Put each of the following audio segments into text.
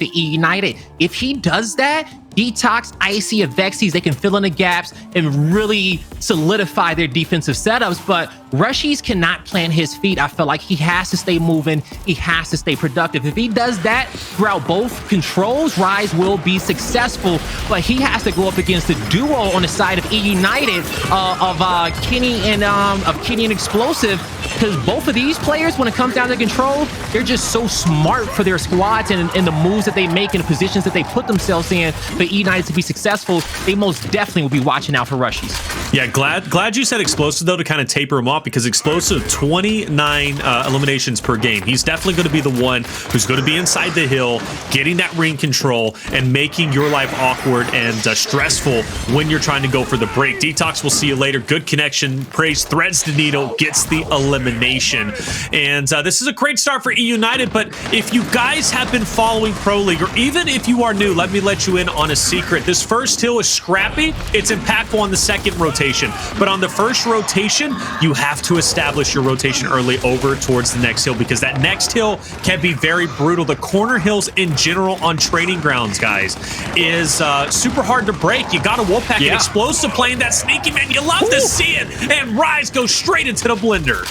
to eUnited. If he does that, DeToX, Icy, Avexys, they can fill in the gaps and really solidify their defensive setups. But Rushiez cannot plant his feet. I feel like he has to stay moving. He has to stay productive. If he does that throughout both controls, Rise will be successful. But he has to go up against the duo on the side of eUnited of Kenny and Xplosive, because both of these players, when it comes down to control, they're just so smart for their squads and the moves that they make and the positions that they put themselves in. For eUnited to be successful, they most definitely will be watching out for Rushiez. Yeah, glad you said Xplosive, though, to kind of taper him off, because Xplosive, 29 eliminations per game. He's definitely going to be the one who's going to be inside the hill, getting that ring control and making your life awkward and stressful when you're trying to go for the break. DeToX, we'll see you later. Good connection. Praized threads the needle, gets the elimination. And this is a great start for eUnited, but if you guys have been following Pro League, or even if you are new, let me let you in on a secret. This first hill is scrappy. It's impactful on the second rotation, but on the first rotation, you have to establish your rotation early over towards the next hill, because that next hill can be very brutal. The corner hills in general on training grounds, guys, is super hard to break. You got a Wolfpack and Xplosive playing that sneaky, man. You love to see it, and Rise goes straight into the blender.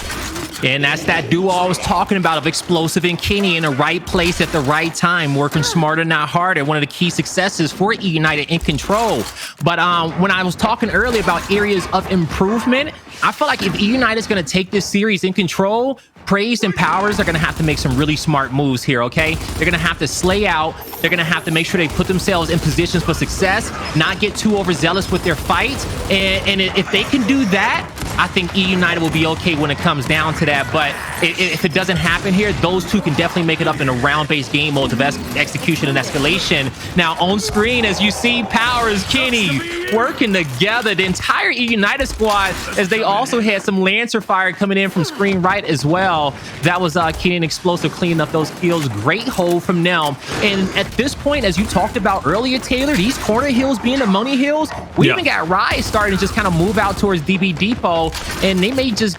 And that's that duo I was talking about of Xplosive and Kenny in the right place at the right time, working smarter, not harder. One of the key successes for eUnited in control. But when I was talking earlier about areas of improvement, I feel like if eUnited is going to take this series in control, Praized and Powerz are going to have to make some really smart moves here, okay? They're going to have to slay out. They're going to have to make sure they put themselves in positions for success, not get too overzealous with their fights. And if they can do that, I think eUnited will be okay when it comes down to that. But if it doesn't happen here, those two can definitely make it up in a round-based game mode of execution and escalation. Now, on screen, as you see, Powerz, Kenny working together, the entire eUnited squad, as they also had some Lancer fire coming in from screen right as well. That was Kenny and Xplosive cleaning up those kills. Great hold from them. And at this point, as you talked about earlier, Taylor, these corner hills being the money hills, we even got Rise starting to just kind of move out towards DB Depot, and they may just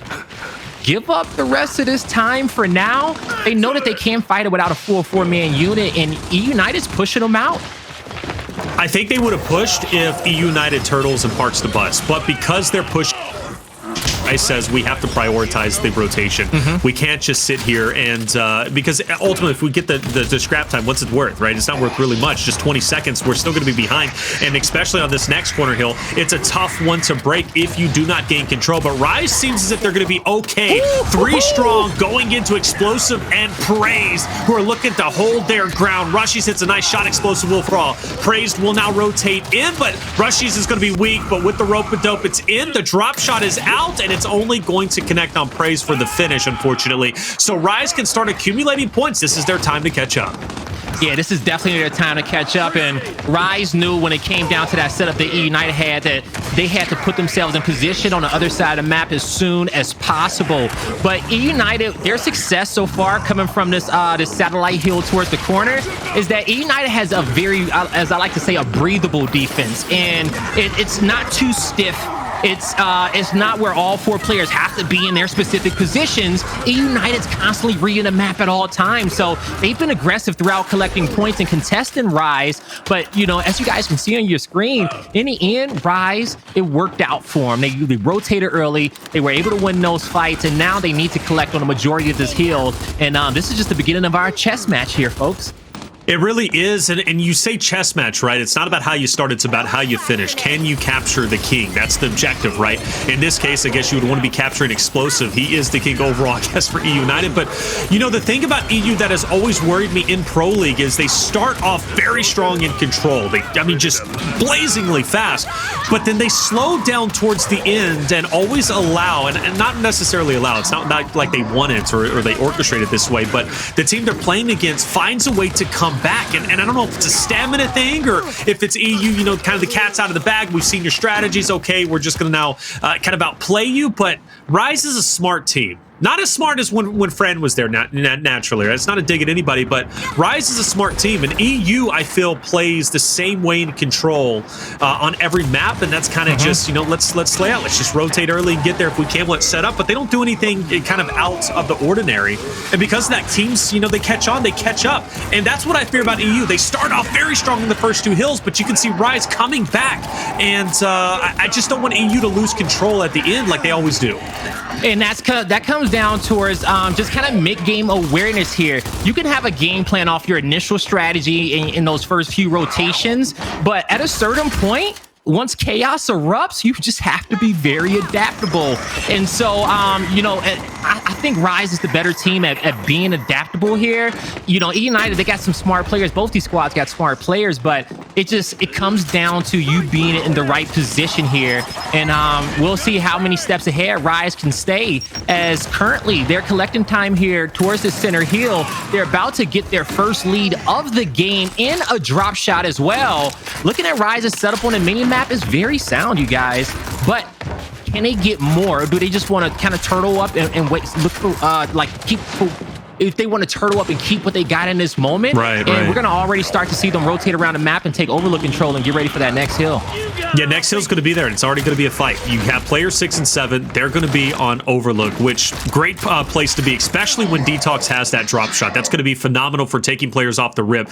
give up the rest of this time for now. They know that they can't fight it without a full four-man unit, and eUnited's pushing them out. I think they would have pushed if eUnited turtles and parks the bus, but because they're pushed, says we have to prioritize the rotation. We can't just sit here and because ultimately if we get the scrap time, what's it worth, right? It's not worth really much. Just 20 seconds, we're still going to be behind, and especially on this next corner hill, it's a tough one to break if you do not gain control. But Rise seems as if they're going to be okay. 3 strong going into Xplosive and Praized, who are looking to hold their ground. Rushiez hits a nice shot. Xplosive will fall. Praized will now rotate in, but Rushiez is going to be weak, but with the rope-a-dope, it's in. The drop shot is out, and it's only going to connect on Praized for the finish, unfortunately. So Rise can start accumulating points. This is their time to catch up. Yeah, this is definitely their time to catch up, and Rise knew when it came down to that setup that eUnited had that they had to put themselves in position on the other side of the map as soon as possible. But eUnited, their success so far coming from this this satellite hill towards the corner is that eUnited has a very, as I like to say, a breathable defense, and it's not too stiff. It's not where all 4 players have to be in their specific positions. eUnited's constantly reading the map at all times, so they've been aggressive throughout collecting points and contesting Rise. But you know, as you guys can see on your screen, in the end, Rise, it worked out for them. They rotated early, they were able to win those fights, and now they need to collect on the majority of this hill. And this is just the beginning of our chess match here, folks. It really is, and you say chess match, right? It's not about how you start, it's about how you finish. Can you capture the king? That's the objective, right? In this case, I guess you would want to be capturing Xplosive. He is the king overall, I guess, for eUnited. But, you know, the thing about EU that has always worried me in Pro League is they start off very strong in control. I mean, just blazingly fast. But then they slow down towards the end and always allow, and not necessarily allow, it's not like they want it or they orchestrate it this way, but the team they're playing against finds a way to come back, and I don't know if it's a stamina thing or if it's EU, you know, kind of the cat's out of the bag. We've seen your strategies. Okay, we're just going to now kind of outplay you. But Rise is a smart team. Not as smart as when Fran was there naturally. Right? It's not a dig at anybody, but Rise is a smart team, and EU, I feel, plays the same way in control on every map, and that's kind of just, you know, let's lay out. Let's just rotate early and get there if we can. Let's set up, but they don't do anything kind of out of the ordinary. And because of that, teams, you know, they catch on, they catch up. And that's what I fear about EU. They start off very strong in the first 2 hills, but you can see Rise coming back. And I just don't want EU to lose control at the end like they always do. And that comes down towards just kind of mid-game awareness here. You can have a game plan off your initial strategy in those first few rotations, but at a certain point, once chaos erupts, you just have to be very adaptable. And so, you know, I think Rise is the better team at being adaptable here. You know, eUnited, they got some smart players. Both these squads got smart players, but it comes down to you being in the right position here. And we'll see how many steps ahead Rise can stay, as currently they're collecting time here towards the center hill. They're about to get their first lead of the game in a drop shot as well. Looking at Rise's setup on the mini map is very sound, you guys, but can they get more? Or do they just want to kind of turtle up and wait, look for if they want to turtle up and keep what they got in this moment? Right. We're going to already start to see them rotate around the map and take overlook control and get ready for that next hill. Yeah, next hill's going to be there, and it's already going to be a fight. You have players 6 and 7. They're going to be on overlook, which great place to be, especially when DeToX has that drop shot. That's going to be phenomenal for taking players off the rip.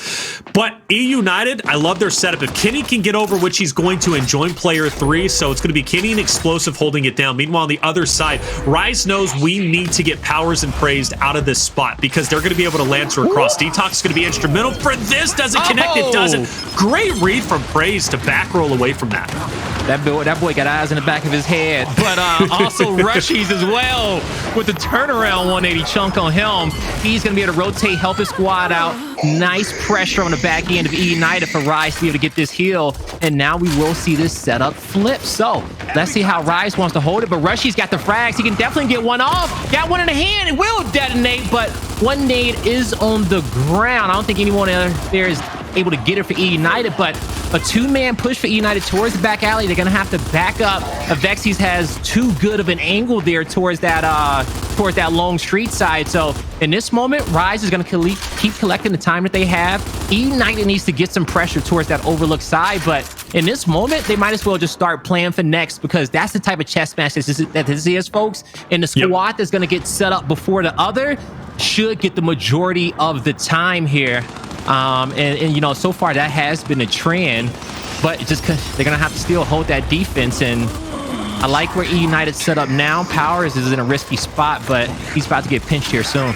But eUnited, I love their setup. If Kenny can get over, which he's going to, and join player 3, so it's going to be Kenny and Xplosive holding it down. Meanwhile, on the other side, Rise knows we need to get Powerz and Praized out of this spot, because they're going to be able to Lancer across. DeToX is going to be instrumental for this. Doesn't connect. It doesn't. Great read from Praized to back roll away from that. That boy got eyes in the back of his head, but also Rushiez as well with the turnaround 180 chunk on him. He's going to be able to rotate, help his squad out. Nice pressure on the back end of eUnited for Rise to be able to get this heal, and now we will see this setup flip. So let's see how Rise wants to hold it, but Rushiez got the frags. He can definitely get one off. Got one in the hand and will detonate, but one nade is on the ground. I don't think anyone there is able to get it for eUnited, but a 2-man push for eUnited towards the back alley. They're going to have to back up. Avexys has too good of an angle there towards that long street side. So in this moment, Rise is going to keep collecting the time that they have. eUnited needs to get some pressure towards that overlook side, but in this moment, they might as well just start playing for next, because that's the type of chess match that this is, folks. And the squad that's going to get set up before the other should get the majority of the time here. And you know, so far that has been a trend, but just because they're gonna have to still hold that defense. And I like where eUnited set up now. Powerz is in a risky spot, but he's about to get pinched here soon.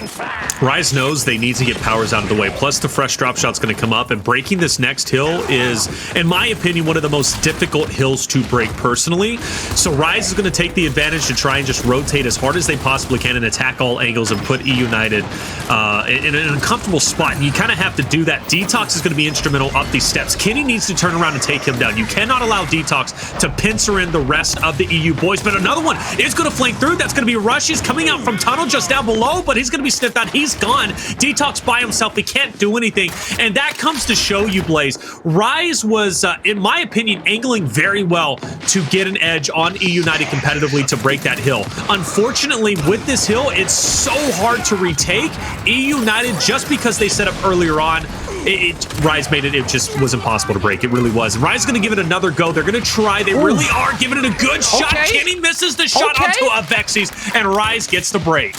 Rise knows they need to get Powerz out of the way. Plus, the fresh drop shot's going to come up, and breaking this next hill is, in my opinion, one of the most difficult hills to break personally. So Rise is going to take the advantage to try and just rotate as hard as they possibly can and attack all angles and put eUnited in an uncomfortable spot. And you kind of have to do that. DeToX is going to be instrumental up these steps. Kenny needs to turn around and take him down. You cannot allow DeToX to pincer in the rest of the EU boys. But another one is going to flank through. That's going to be Rushiez coming out from tunnel just down below, but he's going to be sniffed out. He's gone. DeToX by himself. He can't do anything. And that comes to show you, Blaze. Rise was, in my opinion, angling very well to get an edge on eUnited competitively to break that hill. Unfortunately, with this hill, it's so hard to retake. eUnited, just because they set up earlier on, Rise made it. It just was impossible to break. It really was. And Rise is going to give it another go. They're going to try. They really are giving it a good shot. Kenny misses the shot onto Avexys, and Rise gets the break.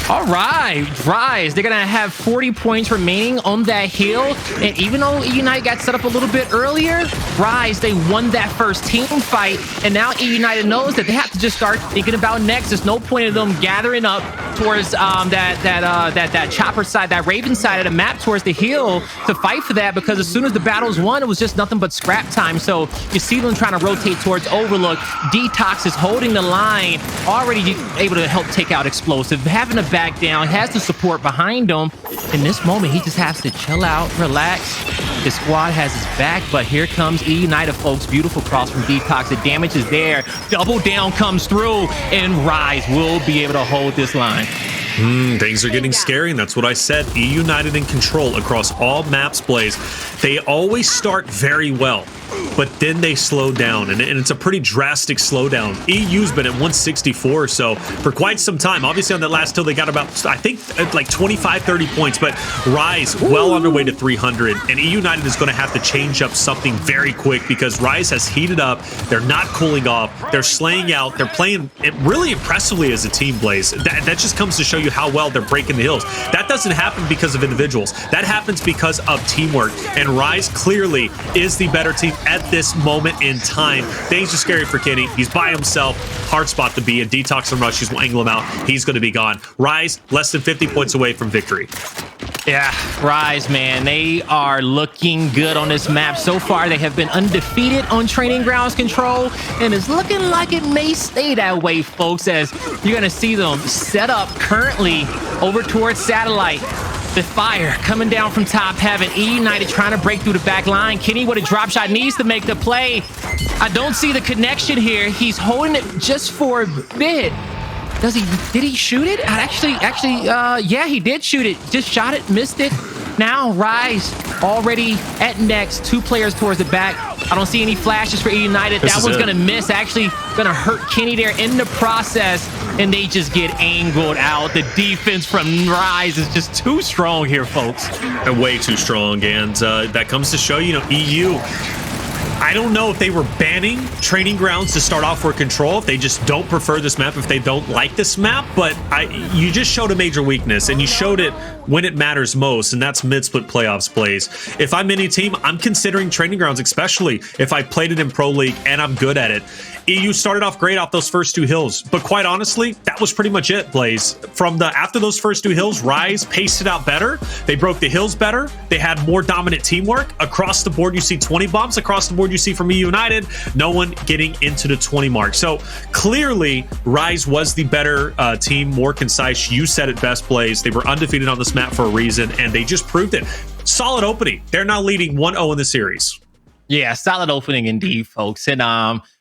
All right, Rise, they're going to have 40 points remaining on that hill. And even though eUnited got set up a little bit earlier, Rise, they won that first team fight. And now eUnited knows that they have to just start thinking about next. There's no point in them gathering up towards that chopper side, that Raven side of the map towards the hill to fight for that, because as soon as the battle's won, it was just nothing but scrap time. So you see them trying to rotate towards Overlook. DeToX is holding the line, already able to help take out Xplosive, having to back down, has the support behind him. In this moment, he just has to chill out, relax. His squad has his back, but here comes eUnited, folks. Beautiful cross from DeToX. The damage is there. Double down comes through, and Rise will be able to hold this line. Things are getting scary, and that's what I said. eUnited in control across all maps, Blaze. They always start very well, but then they slow down, and it's a pretty drastic slowdown. EU's been at 164 or so for quite some time. Obviously, on that last hill, they got about, I think, like 25, 30 points, but Rise well on their way to 300, and eUnited is going to have to change up something very quick because Rise has heated up. They're not cooling off. They're slaying out. They're playing it really impressively as a team, Blaze. That just comes to show you how well they're breaking the hills. That doesn't happen because of individuals. That happens because of teamwork, and Rise clearly is the better team at this moment in time. Things are scary for Kenny. He's by himself. Hard spot to be in. DeToX and Rushiez will angle him out. He's going to be gone. Rise less than 50 points away from victory. Yeah, Rise, man, they are looking good on this map. So far, they have been undefeated on Training Grounds control, and it's looking like it may stay that way, folks, as you're going to see them set up currently over towards Satellite. The fire coming down from top heaven. eUnited trying to break through the back line. Kenny with a drop shot needs to make the play. I don't see the connection here. He's holding it just for a bit. Did he shoot it? Yeah, he did shoot it. Just shot it, missed it. Now Rise already at next. 2 players towards the back. I don't see any flashes for eUnited. That one's gonna miss. Actually gonna hurt Kenny there in the process, and they just get angled out. The defense from Rise is just too strong here, folks. And way too strong, and that comes to show, you know, EU. I don't know if they were banning Training Grounds to start off for control, if they just don't prefer this map, if they don't like this map, but you just showed a major weakness, and you showed it when it matters most, and that's mid-split playoffs, Blaze. If I'm any team, I'm considering Training Grounds, especially if I played it in Pro League and I'm good at it. EU started off great off those first 2 hills, but quite honestly, that was pretty much it, Blaze. After those first 2 hills, Rise paced it out better. They broke the hills better. They had more dominant teamwork. Across the board, you see 20 bombs. Across the board, you see from eUnited, no one getting into the 20 mark. So clearly, Rise was the better team, more concise. You said it best, Blaze. They were undefeated on this map for a reason, and they just proved it. Solid opening. They're now leading 1-0 in the series. Yeah, solid opening indeed, folks. And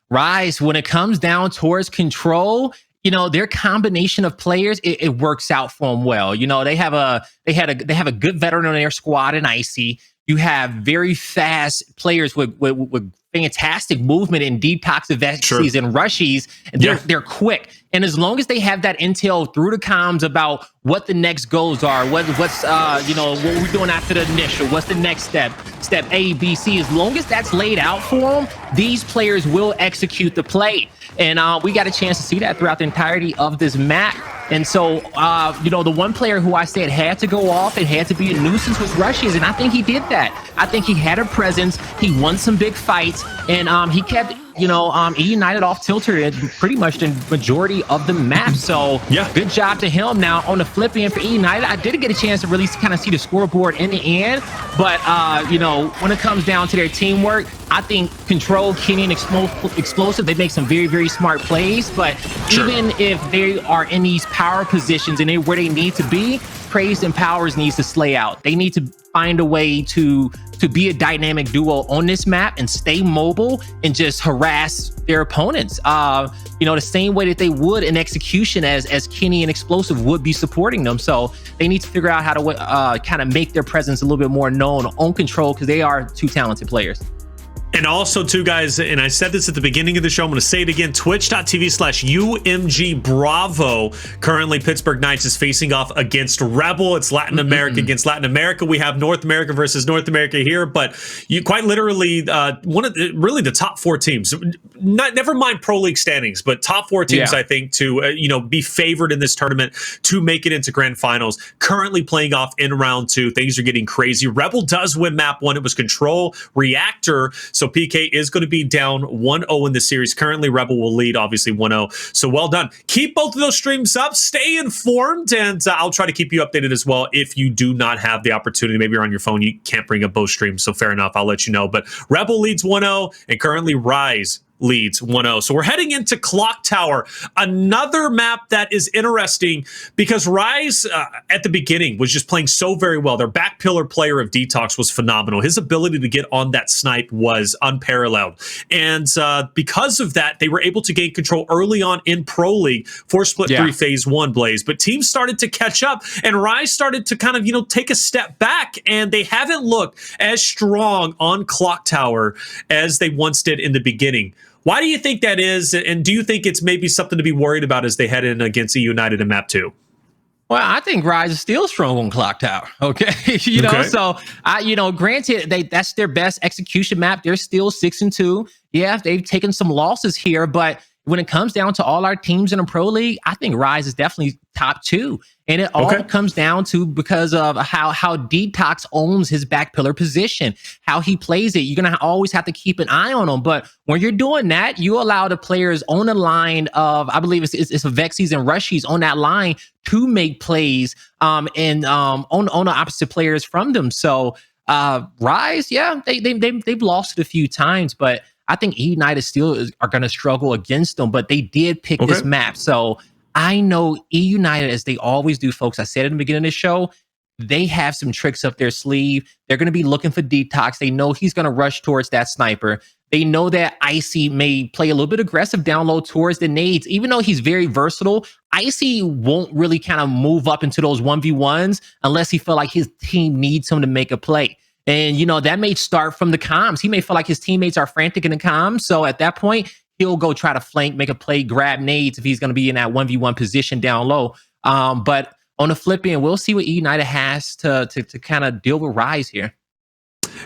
Rise, when it comes down towards control, you know, their combination of players, it works out for them well. You know, they have a good veteran on their squad in Icy. You have very fast players with fantastic movement in DeToX, Avexys, and Rushiez. And they're quick. And as long as they have that intel through the comms about what the next goals are, what's you know, what we're doing after the initial, what's the next step A, B, C, as long as that's laid out for them, these players will execute the play. And we got a chance to see that throughout the entirety of this map. And so, you know, the one player who I said had to go off, it had to be a nuisance, was Rushiez, and I think he did that. I think he had a presence, he won some big fights, and he kept, you know, eUnited off tilted pretty much the majority of the map. So good job to him. Now on the flip end for eUnited, I did get a chance to really kind of see the scoreboard in the end, but you know, when it comes down to their teamwork, I think Control, Kenny, and Xplosive, they make some very, very smart plays, but even if they are in these power positions and they're where they need to be, Praized and Powerz needs to slay out. They need to find a way to be a dynamic duo on this map and stay mobile and just harass their opponents. You know, the same way that they would in execution as Kenny and Xplosive would be supporting them. So they need to figure out how to kind of make their presence a little bit more known on Control, because they are 2 talented players. And also, too, guys, and I said this at the beginning of the show, I'm going to say it again, twitch.tv/UMG Bravo. Currently, Pittsburgh Knights is facing off against Rebel. It's Latin America against Latin America. We have North America versus North America here, but you quite literally, really the top 4 teams, never mind Pro League standings, but top 4 teams, I think, to, you know, be favored in this tournament to make it into grand finals. Currently playing off in round 2. Things are getting crazy. Rebel does win map 1. It was Control, Reactor. So PK is going to be down 1-0 in the series. Currently, Rebel will lead, obviously, 1-0. So well done. Keep both of those streams up. Stay informed, and I'll try to keep you updated as well if you do not have the opportunity. Maybe you're on your phone. You can't bring up both streams, so fair enough. I'll let you know. But Rebel leads 1-0, and currently Rise leads 1-0. So we're heading into Clocktower, another map that is interesting because Rise at the beginning was just playing so very well. Their back pillar player of DeToX was phenomenal. His ability to get on that snipe was unparalleled. And because of that, they were able to gain control early on in Pro League for Split 3 Phase 1, Blaze. But teams started to catch up, and Rise started to kind of, you know, take a step back, and they haven't looked as strong on Clocktower as they once did in the beginning. Why do you think that is? And do you think it's maybe something to be worried about as they head in against eUnited in map 2? Well, I think Rise is still strong on Clocktower. Okay. you know, so granted, that's their best execution map. They're still 6-2. Yeah, they've taken some losses here, but when it comes down to all our teams in the Pro League, I think Rise is definitely top 2. And it all comes down to because of how DeToX owns his back pillar position, how he plays it. You're going to always have to keep an eye on him. But when you're doing that, you allow the players on the line of, I believe it's Avexys and Rushiez on that line to make plays on the opposite players from them. So Rise, they've lost it a few times, but I think eUnited still are going to struggle against them, but they did pick this map. So I know eUnited, as they always do, folks, I said at the beginning of the show, they have some tricks up their sleeve. They're going to be looking for DeToX. They know he's going to rush towards that sniper. They know that Icy may play a little bit aggressive down low towards the nades. Even though he's very versatile, Icy won't really kind of move up into those 1v1s unless he feel like his team needs him to make a play. And, you know, that may start from the comms. He may feel like his teammates are frantic in the comms. So at that point, he'll go try to flank, make a play, grab nades if he's going to be in that 1v1 position down low. But on the flip end, we'll see what eUnited has to kind of deal with Rise here.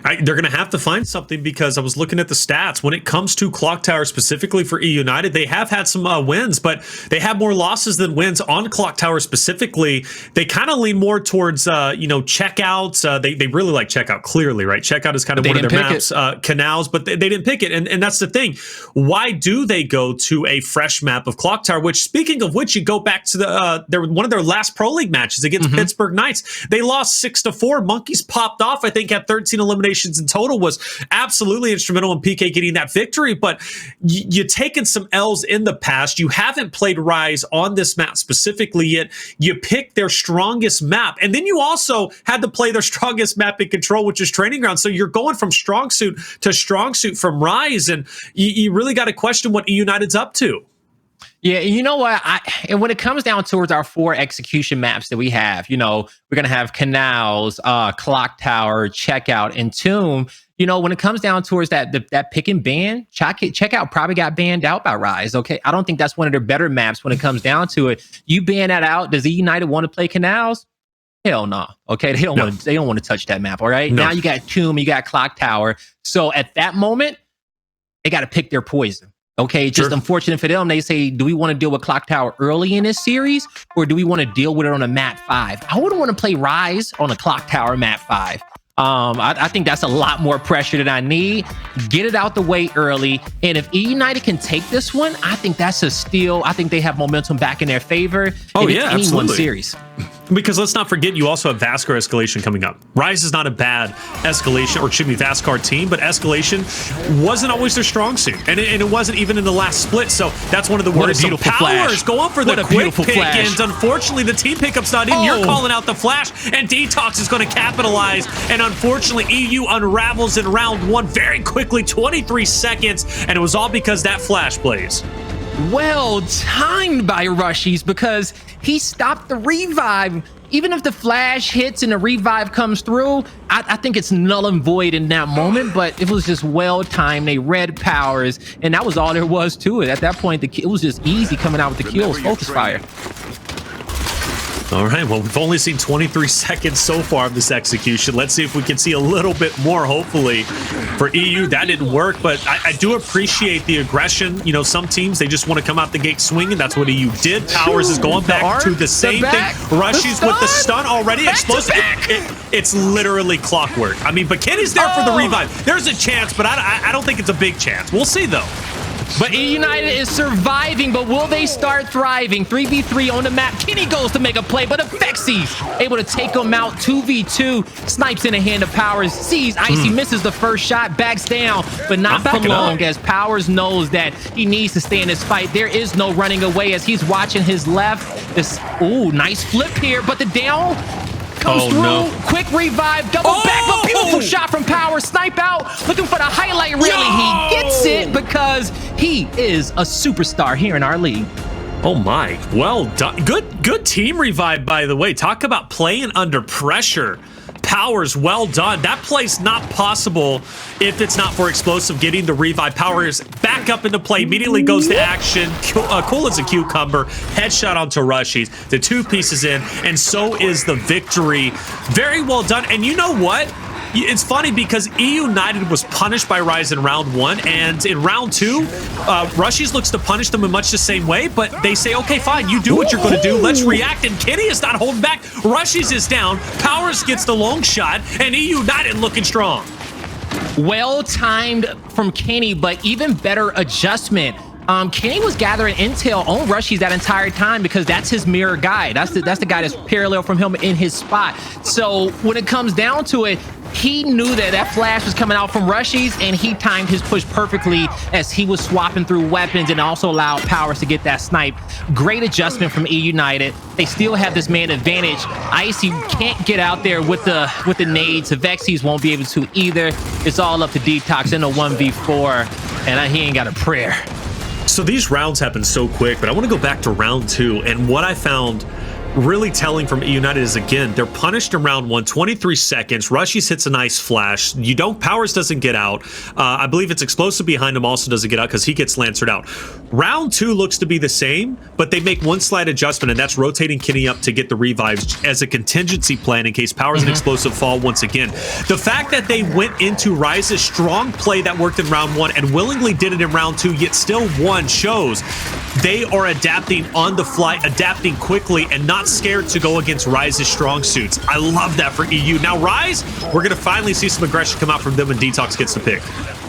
They're going to have to find something because I was looking at the stats. When it comes to Clocktower specifically for eUnited, they have had some wins, but they have more losses than wins on Clocktower specifically. They kind of lean more towards, checkouts. They really like checkout, clearly, right? Checkout is kind of one of their maps, canals, but they didn't pick it. And that's the thing. Why do they go to a fresh map of Clocktower, which, speaking of which, you go back to one of their last Pro League matches against Pittsburgh Knights. They lost 6-4. Monkeys popped off, I think, at 13 eliminations in total, was absolutely instrumental in PK getting that victory. But you've taken some L's in the past. You haven't played Rise on this map specifically yet. You picked their strongest map, and then you also had to play their strongest map in Control, which is Training Ground. So you're going from strong suit to strong suit from Rise, and you really got to question what eUnited's up to. Yeah, you know what? And when it comes down towards our 4 execution maps that we have, you know, we're going to have Canals, Clocktower, Checkout, and Tomb. You know, when it comes down towards that pick and ban, Checkout probably got banned out by Rise. Okay, I don't think that's one of their better maps when it comes down to it. You ban that out. Does eUnited want to play Canals? Hell no. Okay, they don't want to touch that map. All right. Now you got Tomb, you got Clocktower. So at that moment, they got to pick their poison. Okay, just unfortunate for them. They say, do we want to deal with Clocktower early in this series, or do we want to deal with it on a map 5? I wouldn't want to play Rise on a Clocktower map 5. I think that's a lot more pressure than I need. Get it out the way early, and if eUnited can take this one, I think that's a steal. I think they have momentum back in their favor. Oh yeah, any absolutely. one series. Because let's not forget, you also have Vasgar Escalation coming up. Rise is not a bad Escalation, or excuse me, Vasgar team, but Escalation wasn't always their strong suit. And it wasn't even in the last split, so that's one of the worries. So Powerz going for the quick pick, and unfortunately the team pickup's not in. You're calling out the flash, and DeToX is going to capitalize, and unfortunately EU unravels in round 1 very quickly, 23 seconds, and it was all because that flash plays. Well timed by Rushiez, because he stopped the revive. Even if the flash hits and the revive comes through, I think it's null and void in that moment, but it was just well timed. They read Powerz, and that was all there was to it. At that point, it was just easy coming out with the kills, focus fire. All right, well, we've only seen 23 seconds so far of this execution. Let's see if we can see a little bit more, hopefully, for EU. That didn't work, but I do appreciate the aggression. You know, some teams, they just want to come out the gate swinging. That's what EU did. Powerz is going back to the same thing. Rushiez with the stun already. Explosive. It's literally clockwork. I mean, but Kenny's there for the revive. There's a chance, but I don't think it's a big chance. We'll see, though. But eUnited is surviving, but will they start thriving? 3v3 on the map. Kenny goes to make a play, but Avexys able to take him out. 2v2. Snipes in the hand of Powerz. Sees Icy, misses the first shot, backs down, but not for long as Powerz knows that he needs to stay in this fight. There is no running away as he's watching his left. This, ooh, nice flip here, but the down comes through. No. Quick revive, double back, but beautiful shot from Powerz. Snipe out, looking for the highlight reel. He gets it because he is a superstar here in our league. Oh my, well done. Good team revive, by the way. Talk about playing under pressure. Powerz, well done. That play's not possible if it's not for Xplosive getting the revive. Powerz back up into play, immediately goes to action. Cool as a cucumber. Headshot onto Rushiez. The 2 pieces in, and so is the victory. Very well done. And you know what? It's funny because eUnited was punished by Ryze in round 1, and in round 2, Rushiez looks to punish them in much the same way, but they say, okay, fine, you do what you're going to do. Let's react, and Kenny is not holding back. Rushiez is down. Powerz gets the long shot, and eUnited looking strong. Well timed from Kenny, but even better adjustment. Kenny was gathering intel on Rushiez that entire time because that's his mirror guy. That's the guy that's parallel from him in his spot. So when it comes down to it, he knew that flash was coming out from Rushiez, and he timed his push perfectly as he was swapping through weapons and also allowed Powerz to get that snipe. Great adjustment from eUnited. They still have this man advantage. Icy can't get out there with the nades. Avexys won't be able to either. It's all up to DeToX in a 1v4, and he ain't got a prayer. So these rounds happen so quick, but I want to go back to round 2, and what I found really telling from eUnited is, again, they're punished in round 1, 23 seconds. Rushiez hits a nice flash. Powerz doesn't get out. I believe it's Xplosive behind him also doesn't get out because he gets lancered out. Round 2 looks to be the same, but they make one slight adjustment, and that's rotating Kenny up to get the revives as a contingency plan in case Powerz and Xplosive fall once again. The fact that they went into Ryze's strong play that worked in round 1 and willingly did it in round 2, yet still won, shows they are adapting on the fly, adapting quickly, and not scared to go against Ryze's strong suits. I love that for EU. Now, Ryze, we're going to finally see some aggression come out from them when DeToX gets the pick.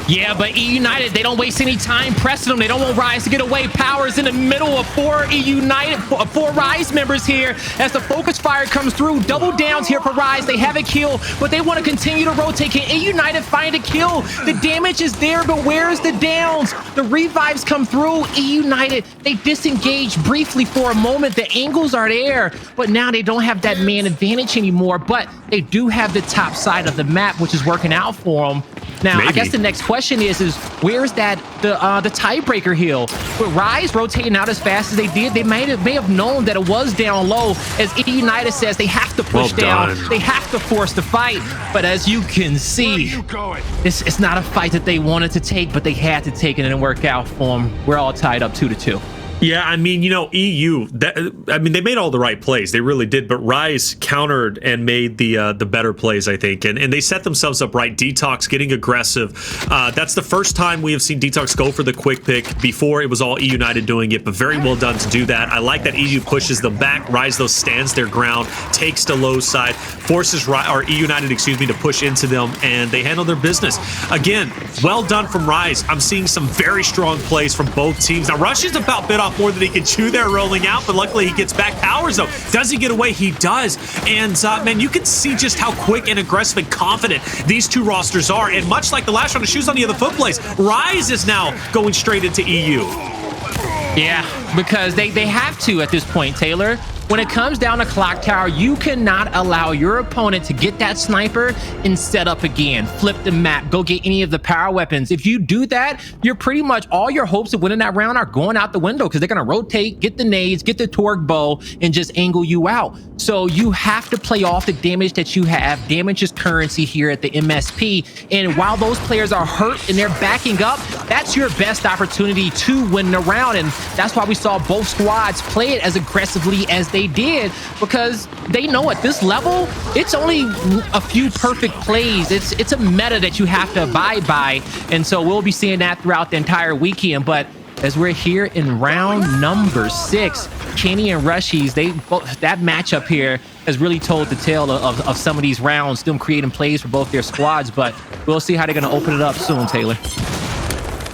Yeah, but eUnited, they don't waste any time pressing them. They don't want Ryze to get away. Powerz in the middle of 4 Ryze members here as the focus fire comes through. Double downs here for Ryze. They have a kill, but they want to continue to rotate. Can eUnited find a kill? The damage is there, but where's the downs? The revives come through. eUnited, they disengage briefly for a moment. The angles are there, but now they don't have that man advantage anymore, but they do have the top side of the map, which is working out for them. Now, I guess the next question is where's the tiebreaker hill? With Ryze rotating out as fast as they did, they may have known that it was down low. As eUnited says, they have to push down. They have to force the fight. But as you can see, it's not a fight that they wanted to take, but they had to take it and work out for them. We're all tied up 2-2. Yeah, I mean, EU, they made all the right plays. They really did. But Ryze countered and made the better plays, I think. And they set themselves up right. DeToX getting aggressive. That's the first time we have seen DeToX go for the quick pick. Before, it was all eUnited doing it, but very well done to do that. I like that EU pushes them back. Ryze, though, stands their ground, takes the low side, forces eUnited, to push into them, and they handle their business. Again, well done from Ryze. I'm seeing some very strong plays from both teams. Now, Rushiez about bit off more than he can chew there rolling out, but luckily he gets back. Powerz, though, does he get away? He does. And man, you can see just how quick and aggressive and confident these two rosters are. And much like the last round of shoes on the other foot plays, Ryze is now going straight into EU. Yeah, because they have to at this point, Taylor. When it comes down to Clocktower, you cannot allow your opponent to get that sniper and set up again. Flip the map, go get any of the power weapons. If you do that, you're pretty much, all your hopes of winning that round are going out the window because they're going to rotate, get the nades, get the torque bow, and just angle you out. So you have to play off the damage that you have. Damage is currency here at the MSP. And while those players are hurt and they're backing up, that's your best opportunity to win the round. And that's why we saw both squads play it as aggressively as they did, because they know at this level, it's only a few perfect plays. It's a meta that you have to abide by. And so we'll be seeing that throughout the entire weekend. But as we're here in round number 6, Kenny and Rushiez, that matchup here has really told the tale of some of these rounds, them creating plays for both their squads. But we'll see how they're going to open it up soon, Taylor.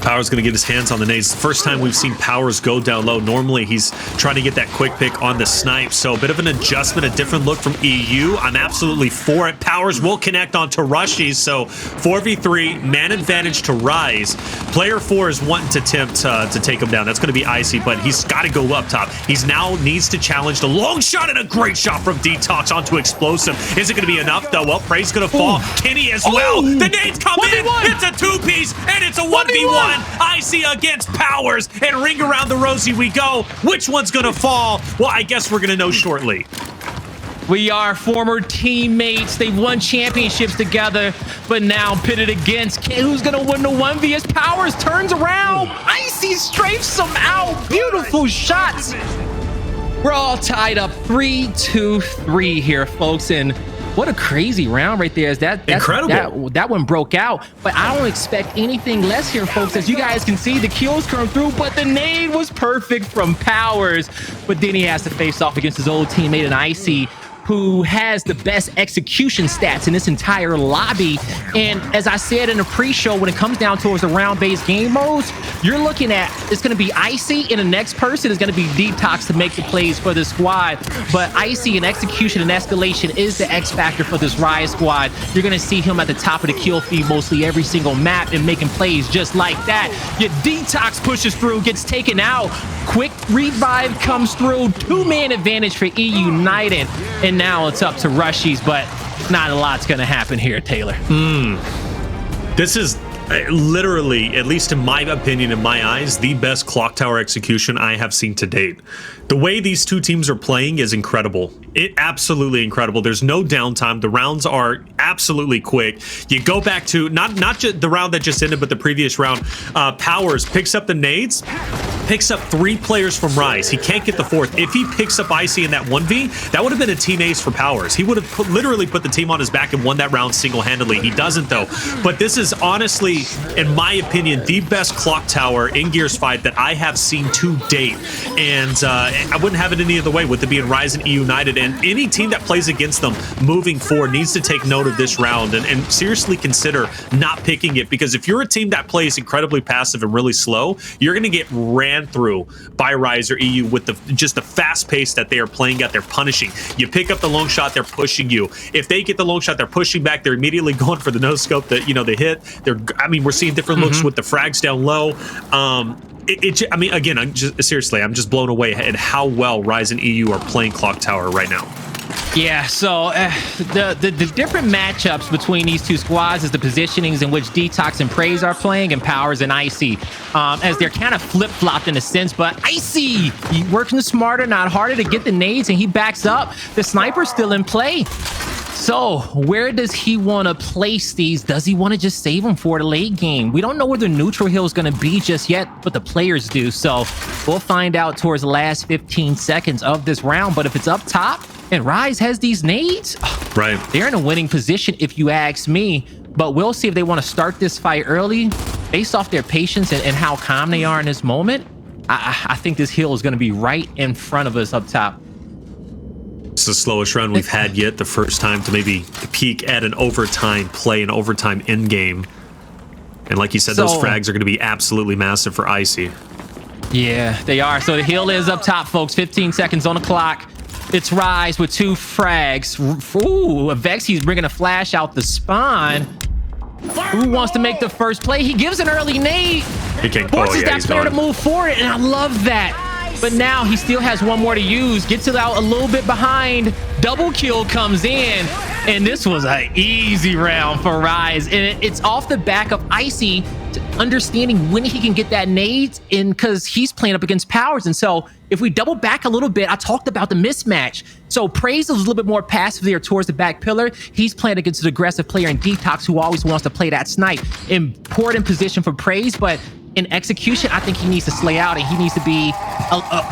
Powerz going to get his hands on the nades. The first time we've seen Powerz go down low. Normally, he's trying to get that quick pick on the snipe. So a bit of an adjustment, a different look from EU. I'm absolutely for it. Powerz will connect onto Rushiez. So 4v3, man advantage to Rise. Player 4 is wanting to attempt to take him down. That's going to be Icy, but he's got to go up top. He's now needs to challenge the long shot, and a great shot from DeToX onto Xplosive. Is it going to be enough, though? Well, Praized going to fall. Kenny as well. The nades come in. It's a two-piece, and it's a 1v1. Icy against Powerz, and ring around the rosy we go. Which one's gonna fall? Well, I guess we're gonna know shortly. We are former teammates. They've won championships together, but now pitted against who's gonna win the 1v as Powerz turns around. Icy strafes him out. Beautiful shots. We're all tied up 3-2-3 here, folks, and what a crazy round right there. That's incredible. That one broke out, but I don't expect anything less here, folks. As you guys can see, the kills come through, but the nade was perfect from Powerz. But then he has to face off against his old teammate in Icy, who has the best execution stats in this entire lobby. And as I said in the pre-show, when it comes down towards the round-based game modes, you're looking at, it's going to be Icy, and the next person is going to be DeToX to make the plays for the squad. But Icy and execution and escalation is the X factor for this Rise squad. You're going to see him at the top of the kill feed mostly every single map and making plays just like that. Yet DeToX pushes through, gets taken out. Quick revive comes through. Two-man advantage for eUnited. And now it's up to Rushiez, but not a lot's going to happen here, Taylor. This is literally, at least in my opinion, in my eyes, the best Clocktower execution I have seen to date. The way these two teams are playing is incredible. Absolutely incredible. There's no downtime. The rounds are absolutely quick. You go back to not just the round that just ended, but the previous round. Powerz picks up the nades, picks up 3 players from Rise. He can't get the 4th. If he picks up Icy in that 1v, that would have been a team ace for Powerz. He would have literally put the team on his back and won that round single-handedly. He doesn't, though. But this is honestly, in my opinion, the best Clocktower in Gears 5 that I have seen to date. And I wouldn't have it any other way with it being Rise and eUnited. And any team that plays against them moving forward needs to take note of this round and seriously consider not picking it. Because if you're a team that plays incredibly passive and really slow, you're going to get ran through by Rise or EU with just the fast pace that they are playing at. They're punishing. You pick up the long shot, they're pushing you. If they get the long shot, they're pushing back. They're immediately going for the no scope. That the hit. We're seeing different looks with the frags down low. I mean, again, I'm just blown away at how well Rise and EU are playing Clocktower right now. Yeah, so the different matchups between these two squads is the positionings in which DeToX and Praized are playing, and Powerz and Icy, as they're kind of flip-flopped in a sense. But Icy, he working smarter, not harder to get the nades, and he backs up. The sniper's still in play. So where does he want to place these? Does he want to just save them for the late game? We don't know where the neutral hill is going to be just yet, but the players do. So we'll find out towards the last 15 seconds of this round. But if it's up top and Rise has these nades, right, they're in a winning position if you ask me. But we'll see if they want to start this fight early based off their patience and how calm they are in this moment. I think this hill is going to be right in front of us up top. It's the slowest run we've had yet. The first time to maybe peak at an overtime play, an overtime end game. And like you said, those frags are going to be absolutely massive for Icy. Yeah, they are. So the hill is up top, folks. 15 seconds on the clock. It's Rise with 2 frags. Ooh, Avexys bringing a flash out the spawn. Who wants to make the first play? He gives an early nade. Forces that player to move forward, and I love that. But now he still has one more to use. Gets it out a little bit behind. Double kill comes in. And this was an easy round for Rise. And it's off the back of Icy understanding when he can get that nades in, because he's playing up against Powerz. And so if we double back a little bit, I talked about the mismatch. So Praized was a little bit more passive there towards the back pillar. He's playing against an aggressive player in DeToX who always wants to play that snipe. Important position for Praized, but in execution, I think he needs to slay out and he needs to be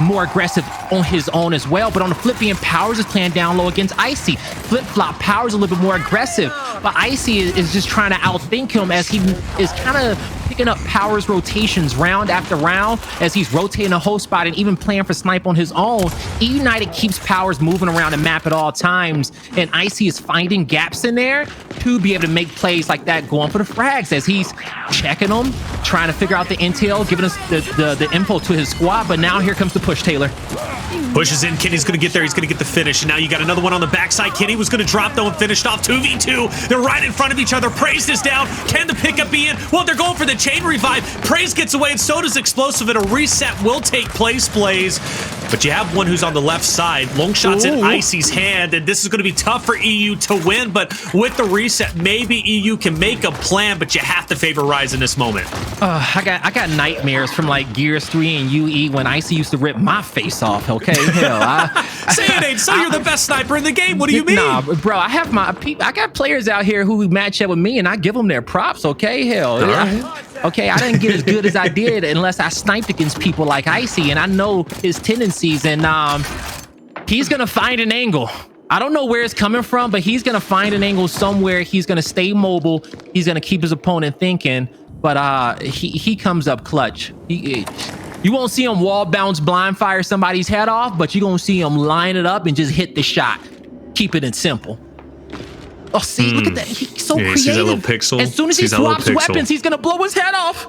more aggressive on his own as well. But on the flip being, Powerz is playing down low against Icy. Flip-flop, Powerz a little bit more aggressive. But Icy is just trying to outthink him as he is kind of picking up Powerz rotations round after round as he's rotating a whole spot and even playing for snipe on his own. eUnited keeps Powerz moving around the map at all times, and Icy is finding gaps in there. to be able to make plays like that, going for the frags as he's checking them, trying to figure out the intel, giving us the info to his squad. But now here comes the push, Taylor. Pushes in. Kenny's going to get there. He's going to get the finish. And now you got another one on the backside. Kenny was going to drop, though, and finished off 2v2. They're right in front of each other. Praized is down. Can the pickup be in? Well, they're going for the chain revive. Praized gets away, and so does Xplosive, and a reset will take place, Blaze. But you have one who's on the left side. Long shot's in Icy's hand, and this is going to be tough for EU to win. But with the reset, maybe EU can make a plan, but you have to favor Rise in this moment. I got nightmares from like Gears 3 and UE when Icy used to rip my face off, okay? Hell, say it ain't so. You're the best sniper in the game. What do you mean? Nah, bro, I got players out here who match up with me, and I give them their props, okay? Hell, okay, I didn't get as good as I did unless I sniped against people like Icy, and I know his tendencies, and he's gonna find an angle. I don't know where it's coming from, but he's gonna find an angle somewhere. He's gonna stay mobile. He's gonna keep his opponent thinking, but he comes up clutch. You won't see him wall bounce blind fire somebody's head off, but you're gonna see him line it up and just hit the shot. Keep it simple. Oh, see, look at that. He's so creative. See that little pixel? As soon as he swaps weapons, he's gonna blow his head off.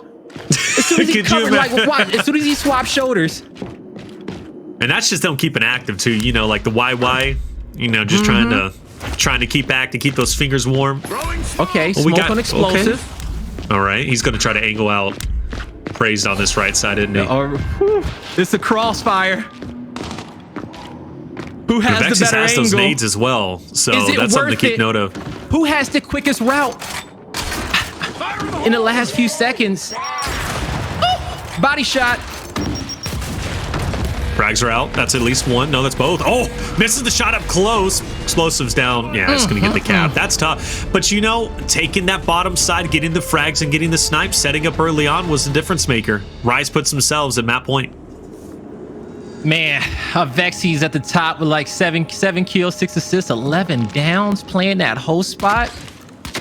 As soon as he covers, as soon as he swaps shoulders. And that's just them keeping active too. You know, like the YY. You know, just trying to keep active, keep those fingers warm. Okay, well, smoke on Explosive. Okay. All right, he's gonna try to angle out Praized on this right side, isn't he? It's a crossfire. Who has Avexys the better has angle? those nades as well, so that's something to keep note of. Who has the quickest route? In the last few seconds. Body shot. Frags are out. That's at least one. No, that's both. Oh, misses the shot up close. Explosive's down. Yeah, it's going to get the cap. That's tough. But, you know, taking that bottom side, getting the frags and getting the snipes, setting up early on was the difference maker. Rise puts themselves at map point. Man, Avexys at the top with like 7 kills, 6 assists, 11 downs, playing that host spot.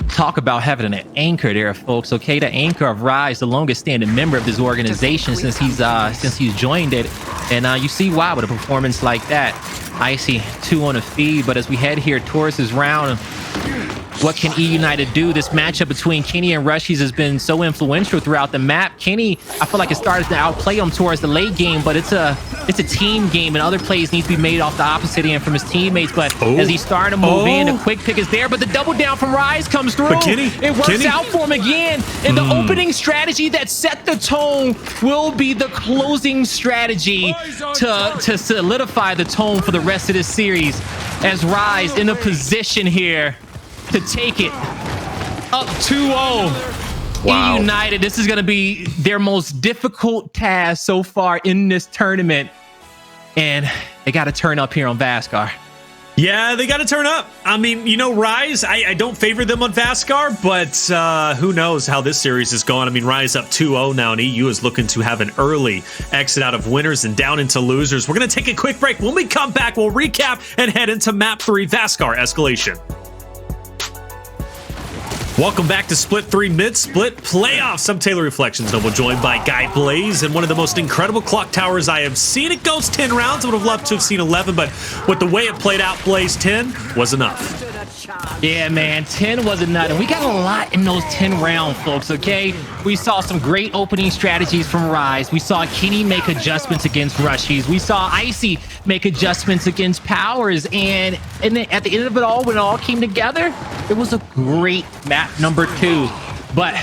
Talk about having an anchor there, folks. Okay, the anchor of Rise, the longest standing member of this organization since he's joined it, and you see why with a performance like that. Icy 2 on a feed, but as we head here towards this round, what can eUnited do? This matchup between Kenny and Rushiez has been so influential throughout the map. Kenny, I feel like it started to outplay him towards the late game, but it's a team game, and other plays need to be made off the opposite end from his teammates. But as he's starting to move in, the quick pick is there, but the double down from Rise comes through. But Kenny, it works out for him again, and the opening strategy that set the tone will be the closing strategy to solidify the tone for the rest of this series, as Rise in a position here to take it up 2-0. Wow. eUnited, this is going to be their most difficult task so far in this tournament. And they got to turn up here on Vasgar. Yeah, they got to turn up. I mean, you know, Rise, I don't favor them on Vasgar, but who knows how this series is going. I mean, Rise up 2-0 now, and EU is looking to have an early exit out of winners and down into losers. We're going to take a quick break. When we come back, we'll recap and head into map 3, Vasgar Escalation. Welcome back to Split 3 Mid-Split Playoffs. I'm Taylor Reflections, and we're joined by Guy Blaze and one of the most incredible clock towers I have seen. It goes 10 rounds. I would have loved to have seen 11, but with the way it played out, Blaze, 10 was enough. Yeah, man, 10 was enough, and we got a lot in those 10 rounds, folks, okay? We saw some great opening strategies from Rise. We saw Kenny make adjustments against Rushiez. We saw Icy make adjustments against Powerz, and at the end of it all, when it all came together, it was a great map number 2. But